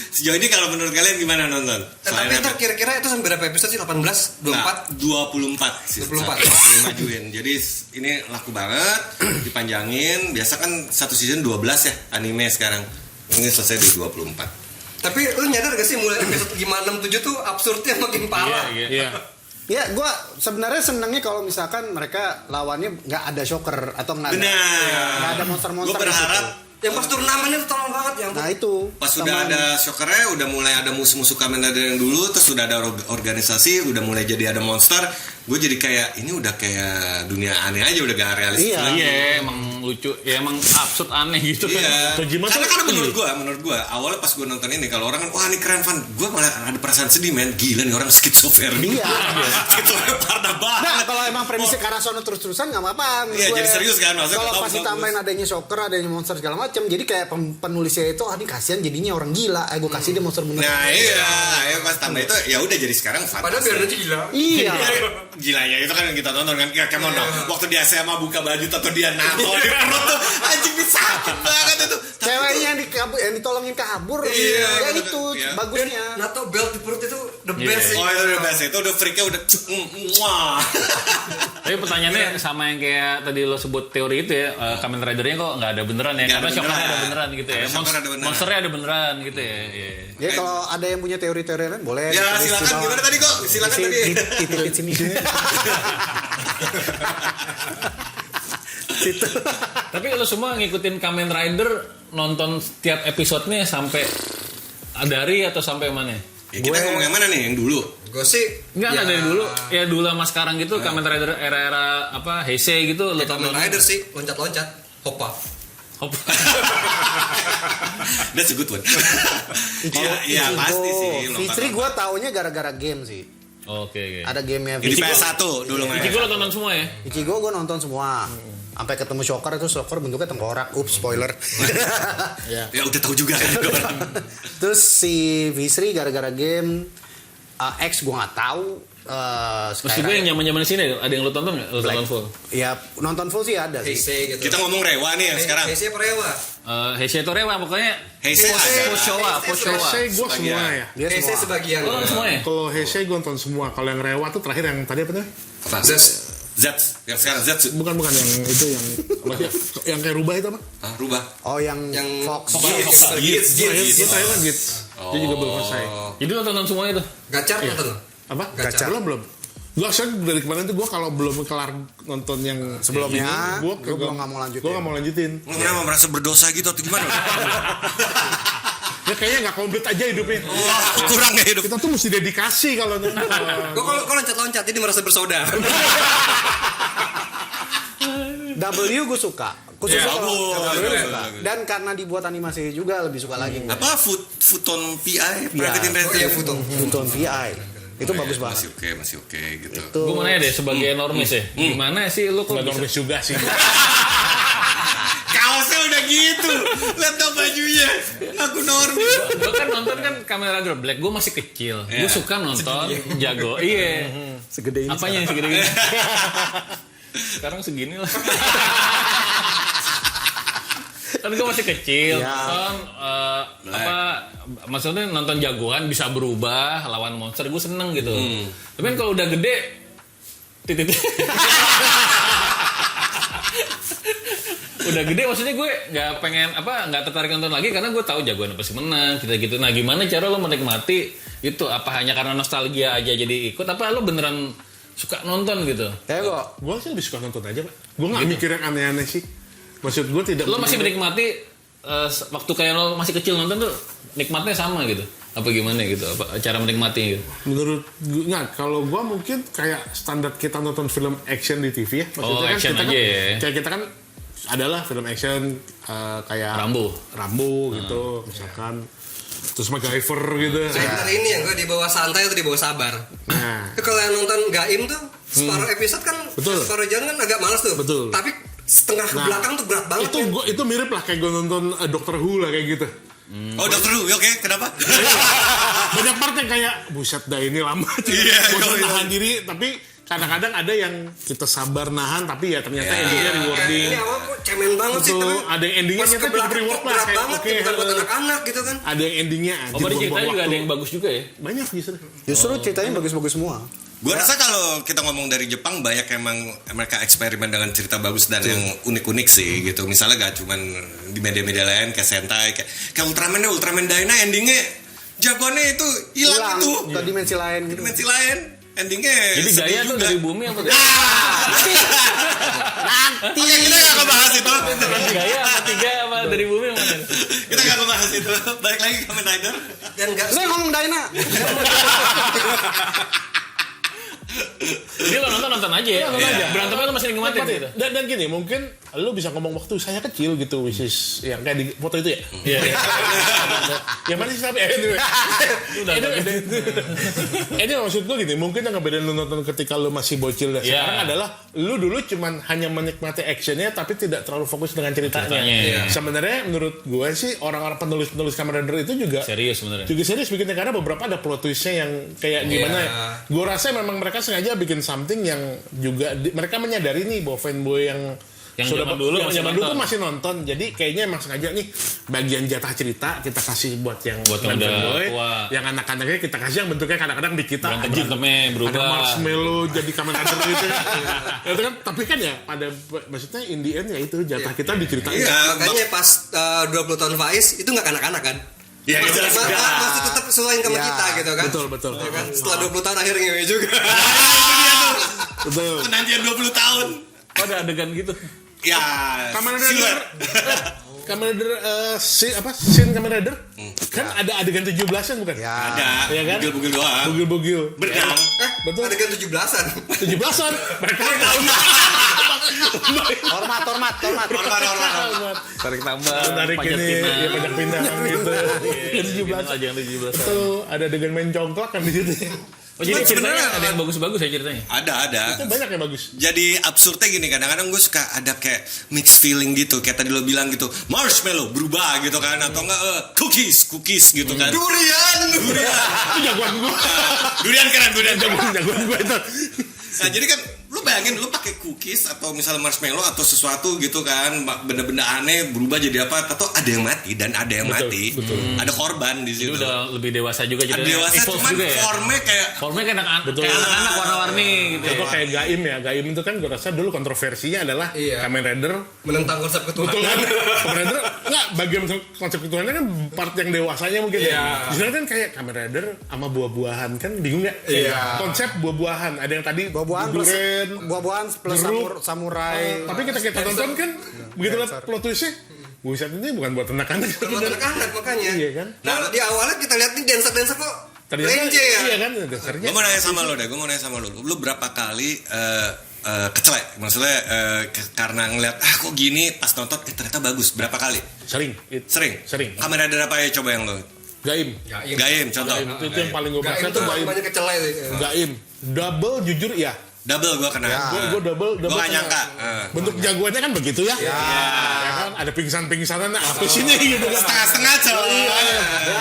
Sejauh ini kalau menurut kalian gimana nonton? Tapi ntar kira-kira itu sampai berapa episode sih? 18? 24? Nah, 24 sih. 24. Dimajuin. Jadi ini laku banget, dipanjangin. Biasa kan satu season 12 ya anime sekarang. Ini selesai di 24. Tapi lu nyadar gak sih mulai episode 5, 6, 7 tuh absurdnya makin parah. Iya. Ya, gue sebenarnya senangnya kalau misalkan mereka lawannya nggak ada shocker atau nggak ada monster-monster. Gue di berharap situ. Yang pas turnamen itu tolong banget yang Nah itu. pas sudah ada shockernya, udah mulai ada musuh-musuh Kamen Rider yang dulu, terus sudah ada organisasi, udah mulai jadi ada monster. Gue jadi kayak ini udah kayak dunia aneh aja, udah gak realistis Iya. lagi. Iya, emang lucu. Ya emang absurd aneh gitu kan. Iya. Tojima Karena tuh- kan menurut gua awalnya pas gua nonton ini kalau orang kan wah ini keren Van, gua malah ada perasaan sedih men, gila nih orang skizofrenik. Iya. Skizofrenik parah banget. Nah kalau emang premisnya ke arah sono terus-terusan nggak apa-apa. menurut Iya, gue. jadi serius kan, maksudnya Kalau bagus, pas ditambahin bagus. adanya shocker, adanya monster segala macam, jadi kayak penulisnya itu, ini kasihan jadinya orang gila. Gue kasih dia monster bener. Nah iya, pas tambah itu ya udah jadi sekarang Padahal fantastis. biar aja gila. Iya. Gilanya itu kan yang kita tonton kan kayak Kemono waktu dia SMA buka baju atau dia nato di perut tuh anjing bisa sakit banget itu. Ceweknya yang ditolongin kabur. Iya, Ya bener, itu iya. bagusnya. Nato belt di perut itu the Iya. best sih. Oh itu udah best, itu udah freaknya udah wah. Tapi pertanyaannya sama yang kayak tadi lo sebut teori itu ya, Kamen Rider-nya kok nggak ada beneran ya? Nggak Karena ada shockernya beneran. ada beneran gitu ya. Karena shocker ada beneran. Monsternya ada beneran gitu ya. Iya. Ya kalau ada yang punya teori-teori lain boleh. Ya ditulis di silakan bawah. gimana tadi kok? Silakan tadi. Di sini. Situ. Tapi lo semua ngikutin Kamen Rider nonton setiap episodenya sampai dari atau sampai mana? Ya, kita ngomong yang mana nih? Yang dulu? Gue sih Enggak dari dulu. Ya dulu sama sekarang gitu Kamen Rider era-era apa Heisei gitu lo Kamen tonton. Rider sih loncat-loncat, hoppa. Hop. That's a good one. Iya pasti sih. Fitri gue taunya gara-gara game sih. Oke. Ada gamenya Di Fitri. PS1 dulu main. Ichigo lo tonton semua ya? Ichigo gue nonton semua. Sampai ketemu Shocker itu Shocker bentuknya tengkorak. Ups, spoiler. Ya. Ya udah tahu juga. Terus si Visri gara-gara game X gue nggak tahu. Maksud gue yang nyaman-nyaman di sini ada yang lo tonton nggak? Lo tonton full? Ya nonton full sih ada sih. Heisei gitu. Kita ngomong Rewa nih yang sekarang. Heisei apa Rewa? Heisei atau Rewa pokoknya. Heisei ada. Poshowa. Heisei gue semua ya. Dia Heisei semua. sebagian. Lo nonton semua ya? Kalau Heisei gue nonton semua. Kalau yang Rewa tuh terakhir yang tadi apa tuh? Apa? Zets. Zats. Yang sekarang Zats. Bukan yang itu yang apa sih? Yang kayak rubah itu apa? Ah, rubah. Oh yang Fox. Gits. Gue terakhir kan Gits. Dia juga belum selesai. Jadi lo tonton semua itu? Gacor nonton. Apa? Gacha. Belum. Gue dari kemarin tuh gue kalau belum kelar nonton yang Sebelumnya, gue lu belum nggak mau lanjutin. Gue nggak mau lanjutin. Lu kenapa merasa berdosa gitu atau gimana? Ya kayaknya nggak komplit aja hidupnya. Wah, kurang ya hidup. Kita tuh mesti dedikasi kalau nonton. Gue kalau loncat-loncat jadi merasa bersaudara. W gue suka. Khusus Ya, kalau bagus, W bagus, suka. bagus. Dan karena dibuat animasi juga lebih suka lagi. Apa Futon PI? Private Ya. Investigator. Oh iya, Futon. Nonton VI. Itu Oh, bagus iya, banget. Masih oke gitu. Itu Gue mau nanya deh sebagai normis ya. Gimana sih lo kok Nggak bisa normis juga sih. Kaosnya udah gitu. Lihat dong bajunya. Aku normis. gue kan nonton kan Kamen Rider Black, gue masih kecil. Gue suka nonton jago. Iya. segede ini. Apanya yang segede gini? Sekarang segini lah. Kan gue masih kecil. Ya. Nonton apa maksudnya nonton jagoan bisa berubah lawan monster, gue seneng gitu. Tapi kan kalau udah gede titit. Udah gede maksudnya gue nggak tertarik nonton lagi karena gue tahu jagoan pasti menang gitu. Nah gimana cara lo menikmati itu? Apa hanya karena nostalgia aja jadi ikut? Apa lo beneran suka nonton gitu? Kayak kok. Gue sih lebih suka nonton aja, Pak. Gue nggak mikir yang aneh-aneh sih. Maksud gue tidak. Lo masih menikmati waktu kayak lo masih kecil nonton tuh nikmatnya sama gitu? Apa gimana gitu? Apa cara menikmati gitu? Menurut gue nggak, kalau gue mungkin kayak standar kita nonton film action di TV ya. Maksudnya action kita aja ya. Kayak kita kan adalah film action kayak Rambo gitu misalkan. Terus MacGyver gitu. Sebentar ini yang gue di bawah santai atau di bawah sabar. Nah, Kalau yang nonton Gaim tuh separuh episode kan, Betul. separuh jalan kan agak males tuh. Betul. Tapi setengah ke Nah, belakang tuh berat banget. itu kan? itu mirip lah kayak gue nonton Doctor Who lah kayak gitu. Oh, Dokter Who, oke. Kenapa? Banyak part yang kayak buset dah ini lama. Iya, Gue iya. nahan diri, tapi kadang-kadang ada yang kita sabar nahan tapi ya ternyata endingnya rewarding. Ini awal kok cemen banget sih. Betul, tapi ada yang endingnya pas kita ke cukup belakang reward tuh lah berat kayak banget, oke. bukan buat anak-anak gitu kan. Ada yang endingnya Oh, berarti ceritanya juga waktu. ada yang bagus juga ya? Banyak justru. Justru ceritanya bagus-bagus semua. Gue rasa kalau kita ngomong dari Jepang banyak emang mereka eksperimen dengan cerita bagus dan yang unik-unik sih gitu. Misalnya gak cuman di media-media lain kayak Sentai, kayak Ultraman Dyna endingnya jagoannya itu hilang itu. Ke dimensi lain gitu. Dimensi lain endingnya. Jadi sedih gaya tuh juga. dari bumi apa? Oke, kita gak ngebahas itu. Gaya apa tiga apa dari bumi yang mana? Kita gak ngebahas itu. Balik lagi ke Kamen Rider. Dan nggak Lu yang ngomong Daina. Jadi lo nonton aja ya? Nonton aja. Berantemnya lo masih nikmatin gitu? Dan gini, mungkin lu bisa ngomong waktu saya kecil gitu, which is yang kayak di foto itu ya. Iya. Yang mana sih tapi anyway. Ini maksud gue gini, mungkin yang ngebedain lu nonton ketika lu masih bocil dan Iya. sekarang adalah lu dulu cuman hanya menikmati actionnya tapi tidak terlalu fokus dengan ceritanya. Ceritanya, iya. Sebenarnya menurut gue sih orang-orang penulis Kamen Rider itu juga Serius sebenarnya. juga serius bikinnya karena beberapa ada plot twistnya yang kayak gimana ya. Gue rasa memang mereka sengaja bikin something yang juga mereka menyadari nih bahwa fanboy yang zaman dulu yang masih zaman dulu nonton. tuh masih nonton. Jadi kayaknya emang sengaja nih bagian jatah cerita kita kasih buat yang Buat yang udah fanboy, tua. yang anak-anaknya kita kasih yang bentuknya kadang-kadang di kita anjing. Berantemnya berubah. Ada marshmallow jadi Kamen Rider gitu. Itu kan tapi kan ya pada maksudnya in the end ya itu jatah kita diceritain. Iya, makanya pas 20 tahun Faiz itu nggak kanak-kanak kan? Ya, itu jelas. Masih tetap sesuai sama Ya, kita gitu kan? Betul. Ya kan? Setelah 20 tahun akhirnya ngewe juga. Betul. Penantian 20 tahun. Oh, ada adegan gitu. Ya, Kamen siluet. Rider. Kamen Rider scene Kamen Rider kan ada adegan 17-an bukan? Ya. Ada, Iya kan? bugil-bugil doang. Bugil-bugil. Berenang. Betul. Adegan 17-an. 17-an. Mereka yang tahu. Hormat. Hormat. Tarik tambah, Tarik panjat ini, pinang. ya pajak pinang gitu. Gitu 17. aja yang 17. Itu ada adegan main congklak kan di situ. Oh jadi Cuman ceritanya sebenarnya- ada yang bagus-bagus ya ceritanya? Ada. Itu banyak yang bagus. Jadi absurdnya gini, kadang-kadang gue suka ada kayak mixed feeling gitu, kayak tadi lo bilang gitu, marshmallow berubah gitu kan, atau enggak cookies gitu kan. Durian. Itu jagoan gua. Durian keren, durian. Jagoan gua itu. Nah jadi kan lu bayangin lu pakai cookies atau misalnya marshmallow atau sesuatu gitu kan, benda-benda aneh berubah jadi apa, atau ada yang mati dan ada yang Betul, mati, betul. ada korban di Jadi situ. udah lebih dewasa juga Ada jadi dewasa evolve cuman juga ya. formnya kayak Formnya kayak Betul. kayak anak-anak warna-warni gitu. Contoh Ya. kayak Gaim ya. Gaim itu kan gue rasa dulu kontroversinya adalah Iya. Kamen Rider. Menentang konsep Betul ketuhanan. kan? Kamen Rider enggak bagian konsep ketuhanan kan part yang dewasanya mungkin Iya. ya. Di sana kan kayak Kamen Rider sama buah-buahan kan bingung nggak? Iya. Konsep buah-buahan. Ada yang tadi Buah-buahan plus durian, jeruk. samurai. Tapi kita tonton kan begitu lihat plot twistnya, buset ini bukan buat anak-anak. Buat anak-anak makanya. Iya kan? Nah, di awalnya kita lihat nih dancer kok Ternyata lenje ya. Iya kan dasarnya. gue mau nanya sama lo deh, lu berapa kali kecelek? Maksudnya karena ngeliat kok gini pas nonton ternyata bagus, berapa kali? Sering. Sering. Kamera ada apa ya coba yang lo? Gaim. Gaim contoh. Gaim itu yang paling gue Gak baca itu tuh Gaim. banyak kecelai sih. Gaim. Double jujur ya. Double gue kena. Gue double Gue gak kena. nyangka. Bentuk jagoannya kan begitu ya. Ya kan ada pingsan-pingsanan apa sini gitu kan. Setengah-setengah coy.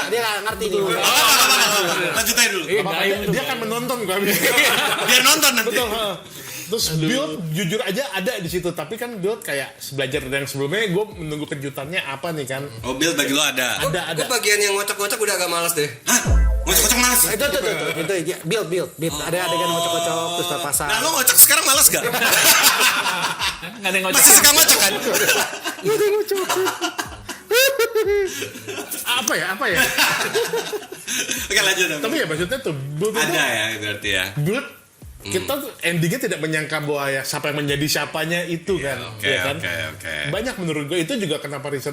Dia nggak ngerti nih. Lanjut aja dulu. Dia akan menonton gua. Biar nonton nanti. Betul. Terus build jujur aja ada di situ, tapi kan build kayak belajar dari yang sebelumnya, gue menunggu kejutannya apa nih kan. Oh, build bagi lo ada. Ada. Gue bagian yang ngocok-ngocok udah agak males deh. Hah? Ngocok-ngocok males? Itu ya, build. Ada adegan ngocok-ngocok terus terpasang. Nah, lo ngocok sekarang males gak? Nggak ada yang ngocok. Masih suka ngocok kan? Apa ya? Oke, lanjut. Tapi ya maksudnya tuh build itu Ada ya berarti ya. build kita tuh endingnya tidak menyangka bahwa ya siapa yang menjadi siapanya itu kan, Oke, ya kan? oke. Banyak menurut gue itu juga kenapa gue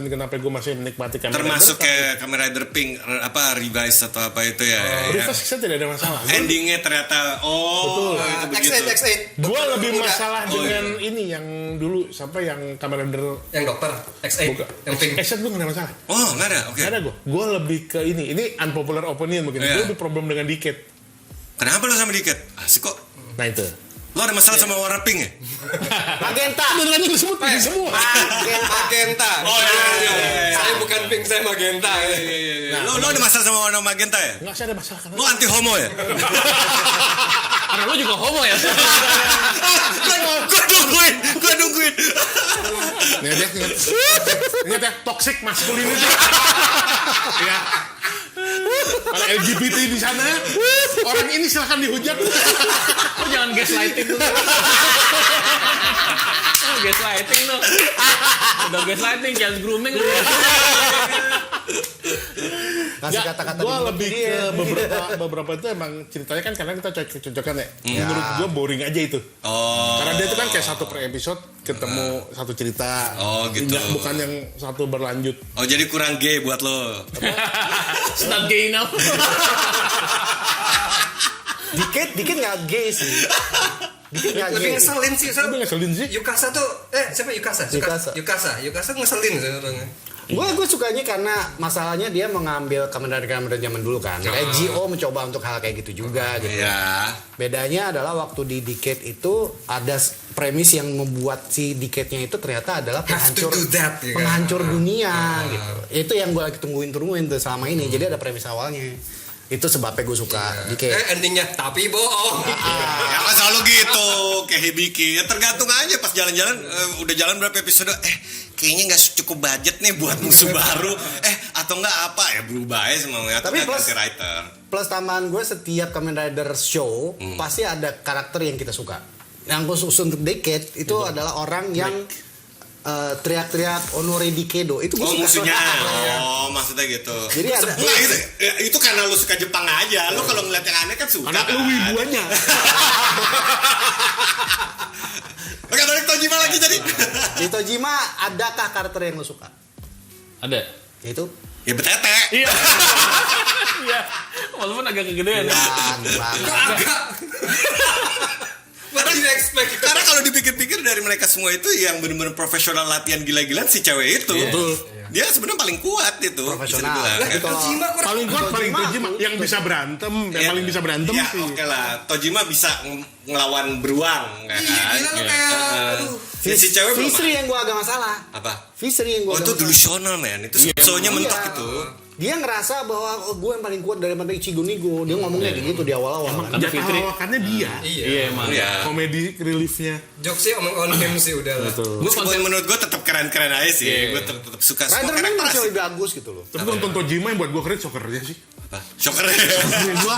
masih menikmati Kamen Termasuk Rider. kayak Kamen Rider Pink apa revise atau apa itu ya. Reverse saya tidak ada masalah. Endingnya ternyata Betul. itu begitu. X8. Gue lebih Muda. masalah dengan ini yang dulu sampai yang Kamen Rider Yang dokter X8 buka. yang pink. Exit gue gak ada masalah. Oh, enggak ada. Oke. Gak ada gue. Gue lebih ke ini unpopular opinion mungkin. Iya. Gue lebih problem dengan Decade. Kenapa lo sama Diket? Asik kok. Nah itu. Lo ada masalah sama warna pink ya? Magenta. Beneran yang disebut ini semua. Magenta. Oh, iya. Saya bukan pink, saya magenta. Lo ada masalah sama warna magenta ya? Enggak saya ada masalah karena Lo anti homo ya? Karena lo juga homo ya. Gue nungguin. Ingat ya, toxic masculinity. Ya. Kalau LGBT di sana, orang ini silahkan dihujat. Lo jangan gaslighting tuh. Gaslighting tuh. Udah gaslighting, jangan grooming lu. Kasih kata-kata Gue di lebih ke beberapa itu emang ceritanya kan karena kita cocok-cocokan ya. Menurut gue boring aja itu. Oh. Karena dia itu kan kayak satu per episode ketemu satu cerita. Oh, gitu. Bukan yang satu berlanjut. Oh, jadi kurang gay buat lo. It's not gay enough. Dikit nggak gay sih. Dikit nggak Lebih gay. ngeselin sih. Tapi ngeselin sih. Yukasa tuh siapa Yukasa? Yukasa ngeselin sih orangnya. Gue sukanya karena masalahnya dia mengambil Kamen Rider zaman dulu kan. Kayak Gio mencoba untuk hal kayak gitu juga gitu. Iya. Bedanya adalah waktu di Decade itu ada premis yang membuat si Decade-nya itu ternyata adalah Have to do that, ya kan? penghancur dunia gitu. Itu yang gue lagi tungguin tuh selama ini. Jadi ada premis awalnya. Itu sebabnya gue suka Decade. Endingnya tapi bohong. Ya kan selalu gitu, kayak Hibiki. Ya tergantung aja pas jalan-jalan, udah jalan berapa episode, kayaknya nggak cukup budget nih buat musuh baru. Atau nggak apa ya, berubah aja semuanya. Tapi Atau plus- ganti writer. Plus tambahan gue setiap Kamen Rider show pasti ada karakter yang kita suka. Yang khusus untuk Decade itu adalah orang yang teriak-teriak Honore Dikedo. Itu gue Oh, suka. musuhnya. Oh, maksudnya gitu. Jadi ada Nah, itu karena lu suka Jepang aja. Lu kalau ngeliat yang aneh kan suka. Anak kan? lu wibuannya. Oke, balik tuh Tojima lagi jadi. Di Tojima adakah karakter yang lo suka? Ada. Yaitu Ya betete. Iya. Iya. Walaupun agak kegedean. What did you expect? Karena kalau dipikir-pikir dari mereka semua itu yang benar-benar profesional latihan gila-gilaan si cewek itu. Dia sebenarnya paling kuat itu. bisa Profesional. dibilang, Lah, kan. itu Tojima kurang. Paling kuat paling Tojima. Tojima yang bisa berantem, yang Ya. paling bisa berantem Ya, sih. oke lah. Tojima bisa ngelawan beruang, kan? Iya, gila lu kayak aduh. Ya, si cewek belum. Fisri yang gua agak masalah. Apa? Fisri yang Oh gua itu agak masalah. delusional man. Itu soalnya mentok Iya. itu. Dia ngerasa bahwa gue yang paling kuat daripada Ichigo Nigo. Dia ngomongnya kayak gitu di awal-awal. kan. Karena Jatah Fitri. lawakannya dia. Iya emang. Iya. Komedi reliefnya. Jokesnya on him sih udah lah. Gue Meskipun menurut gue tetap keren-keren aja sih. Iya. Gue tetap suka semua Riderman karakter masih asik. lebih bagus gitu loh. Tapi nonton Tojima yang buat gue keren soccernya sih. Apa? Shocker. Gua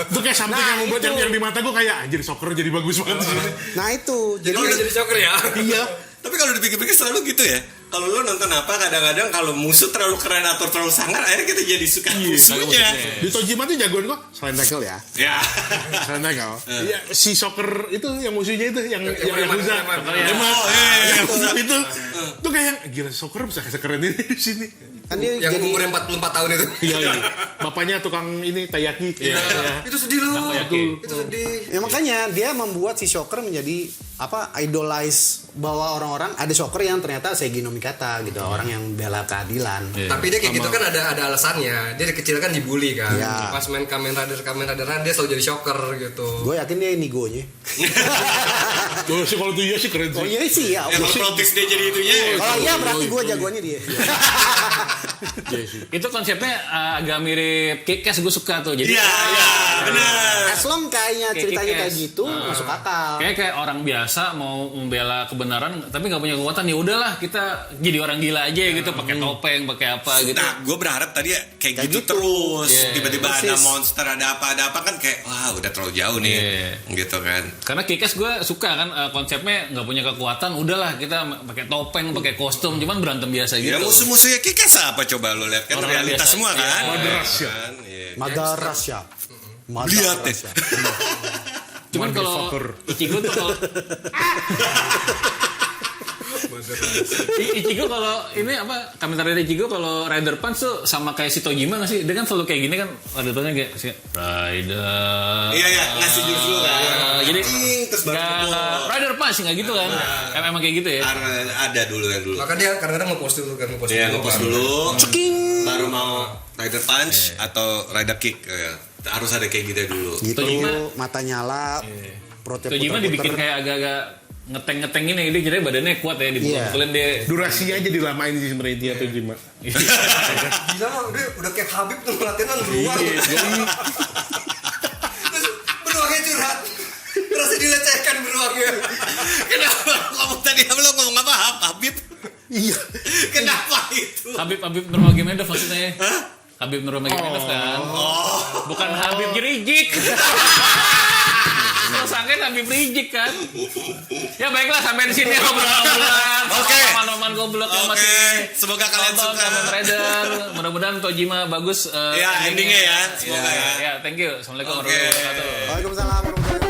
itu kayak something Nah, yang membuat itu. yang di mata gue kayak anjir soccer jadi bagus banget di sini. Nah itu. Jadi Jadi jadi shocker ya. Iya. Tapi kalau dipikir-pikir selalu gitu ya. Kalau lo nonton apa kadang-kadang kalau musuh terlalu keren atau terlalu sangar akhirnya kita jadi suka musuhnya. Di Tojima tuh jagoan gue selain tackle ya. Ya. Selain tackle. Iya, si soccer itu yang musuhnya itu yang Yakuza. Eman. Oh, iya. Itu tuh kayak gila soccer bisa sekeren ini di sini. kan dia Yang jadi umurnya 44 tahun itu. Iya, iya. Bapaknya tukang ini taiyaki. Iya. Itu sedih loh. Takoyaki. Itu sedih. ya makanya dia membuat si Shocker menjadi apa idolize bahwa orang-orang ada Shocker yang ternyata Seiji no Mikata gitu, orang yang bela keadilan. Iya. Tapi dia kayak gitu kan ada alasannya. Dia dari kecil kan dibully kan. Iya. Pas main Kamen Rideran dia selalu jadi shocker gitu. Gue yakin dia Nigonya. Oh, sih kalau itu iya sih keren Oh sih. iya sih ya. Yang protes dia jadi itunya. Kalau iya berarti gue jagoannya dia. Itu konsepnya agak mirip Kick-Ass, gue suka tuh. Jadi Iya, iya, benar. As long kayaknya Kayak ceritanya kayak Kick-Ass. gitu masuk akal. kayak orang biasa mau membela kebenaran tapi nggak punya kekuatan, ya udahlah kita jadi orang gila aja gitu, pakai topeng, pakai apa gitu. Nah, gue berharap tadi ya kayak Kayak gitu gitu. terus. Iya, Tiba-tiba ada persis. monster, ada apa kan kayak wah udah terlalu jauh nih, gitu kan. Karena Kick-Ass gue suka kan konsepnya nggak punya kekuatan, udahlah kita pakai topeng, pakai kostum, cuman berantem biasa gitu. Ya musuh-musuhnya Kick-Ass apa coba lo lihat kan Orang realitas biasa. semua kan. Iya. Madrasah. Kan, iya. Madarasya. Lihat deh. Cuman kalau Ichigo tuh kalau Ichigo kalau ini apa Kamen Rider Ichigo kalau Rider Punch tuh sama kayak si Tojima nggak sih? Dia kan selalu kayak gini kan, Rider-nya kayak si Rider. Iya ya, ngasih jurus dulu kan. Jadi Terus baru nggak pukul. Rider Punch nggak gitu kan? Emang kayak gitu ya? Ada dulu yang dulu. Maka dia kadang-kadang nge-post dulu kan, nge-post Iya, dulu. ngepost kan. dulu. Baru mau Rider Punch atau Rider Kick. Harus ada kayak gitu dulu. Gitu Tojima- mata nyala. Perutnya Tojima dibikin puter-puter. kayak agak-agak ngeteng-ngeteng ini, dia jadi badannya kuat ya, dipukul-pukulin dia. Durasinya aja dilamain sih sebenarnya dia Tojima. Gila mah udah kayak Habib tuh latihan beruang. Terus beruangnya curhat. Terus dilecehkan beruangnya. Kenapa kamu tadi lo ngomong apa? Habib? Iya. Kenapa itu? Habib Nurmagomedov maksudnya. Habib Nurmagomedov kan. Bukan Habib Rizik. Lo sangkain Habib Rizik kan. Ya baiklah, sampai di sini obrolan. Oke. Teman-teman goblok yang Oke, masih semoga kalian nonton suka. Kamen Rider. Mudah-mudahan Tojima bagus Ya, endingnya ya. Semoga ya. Ya, thank you. Assalamualaikum Oke. warahmatullahi wabarakatuh. Waalaikumsalam warahmatullahi wabarakatuh.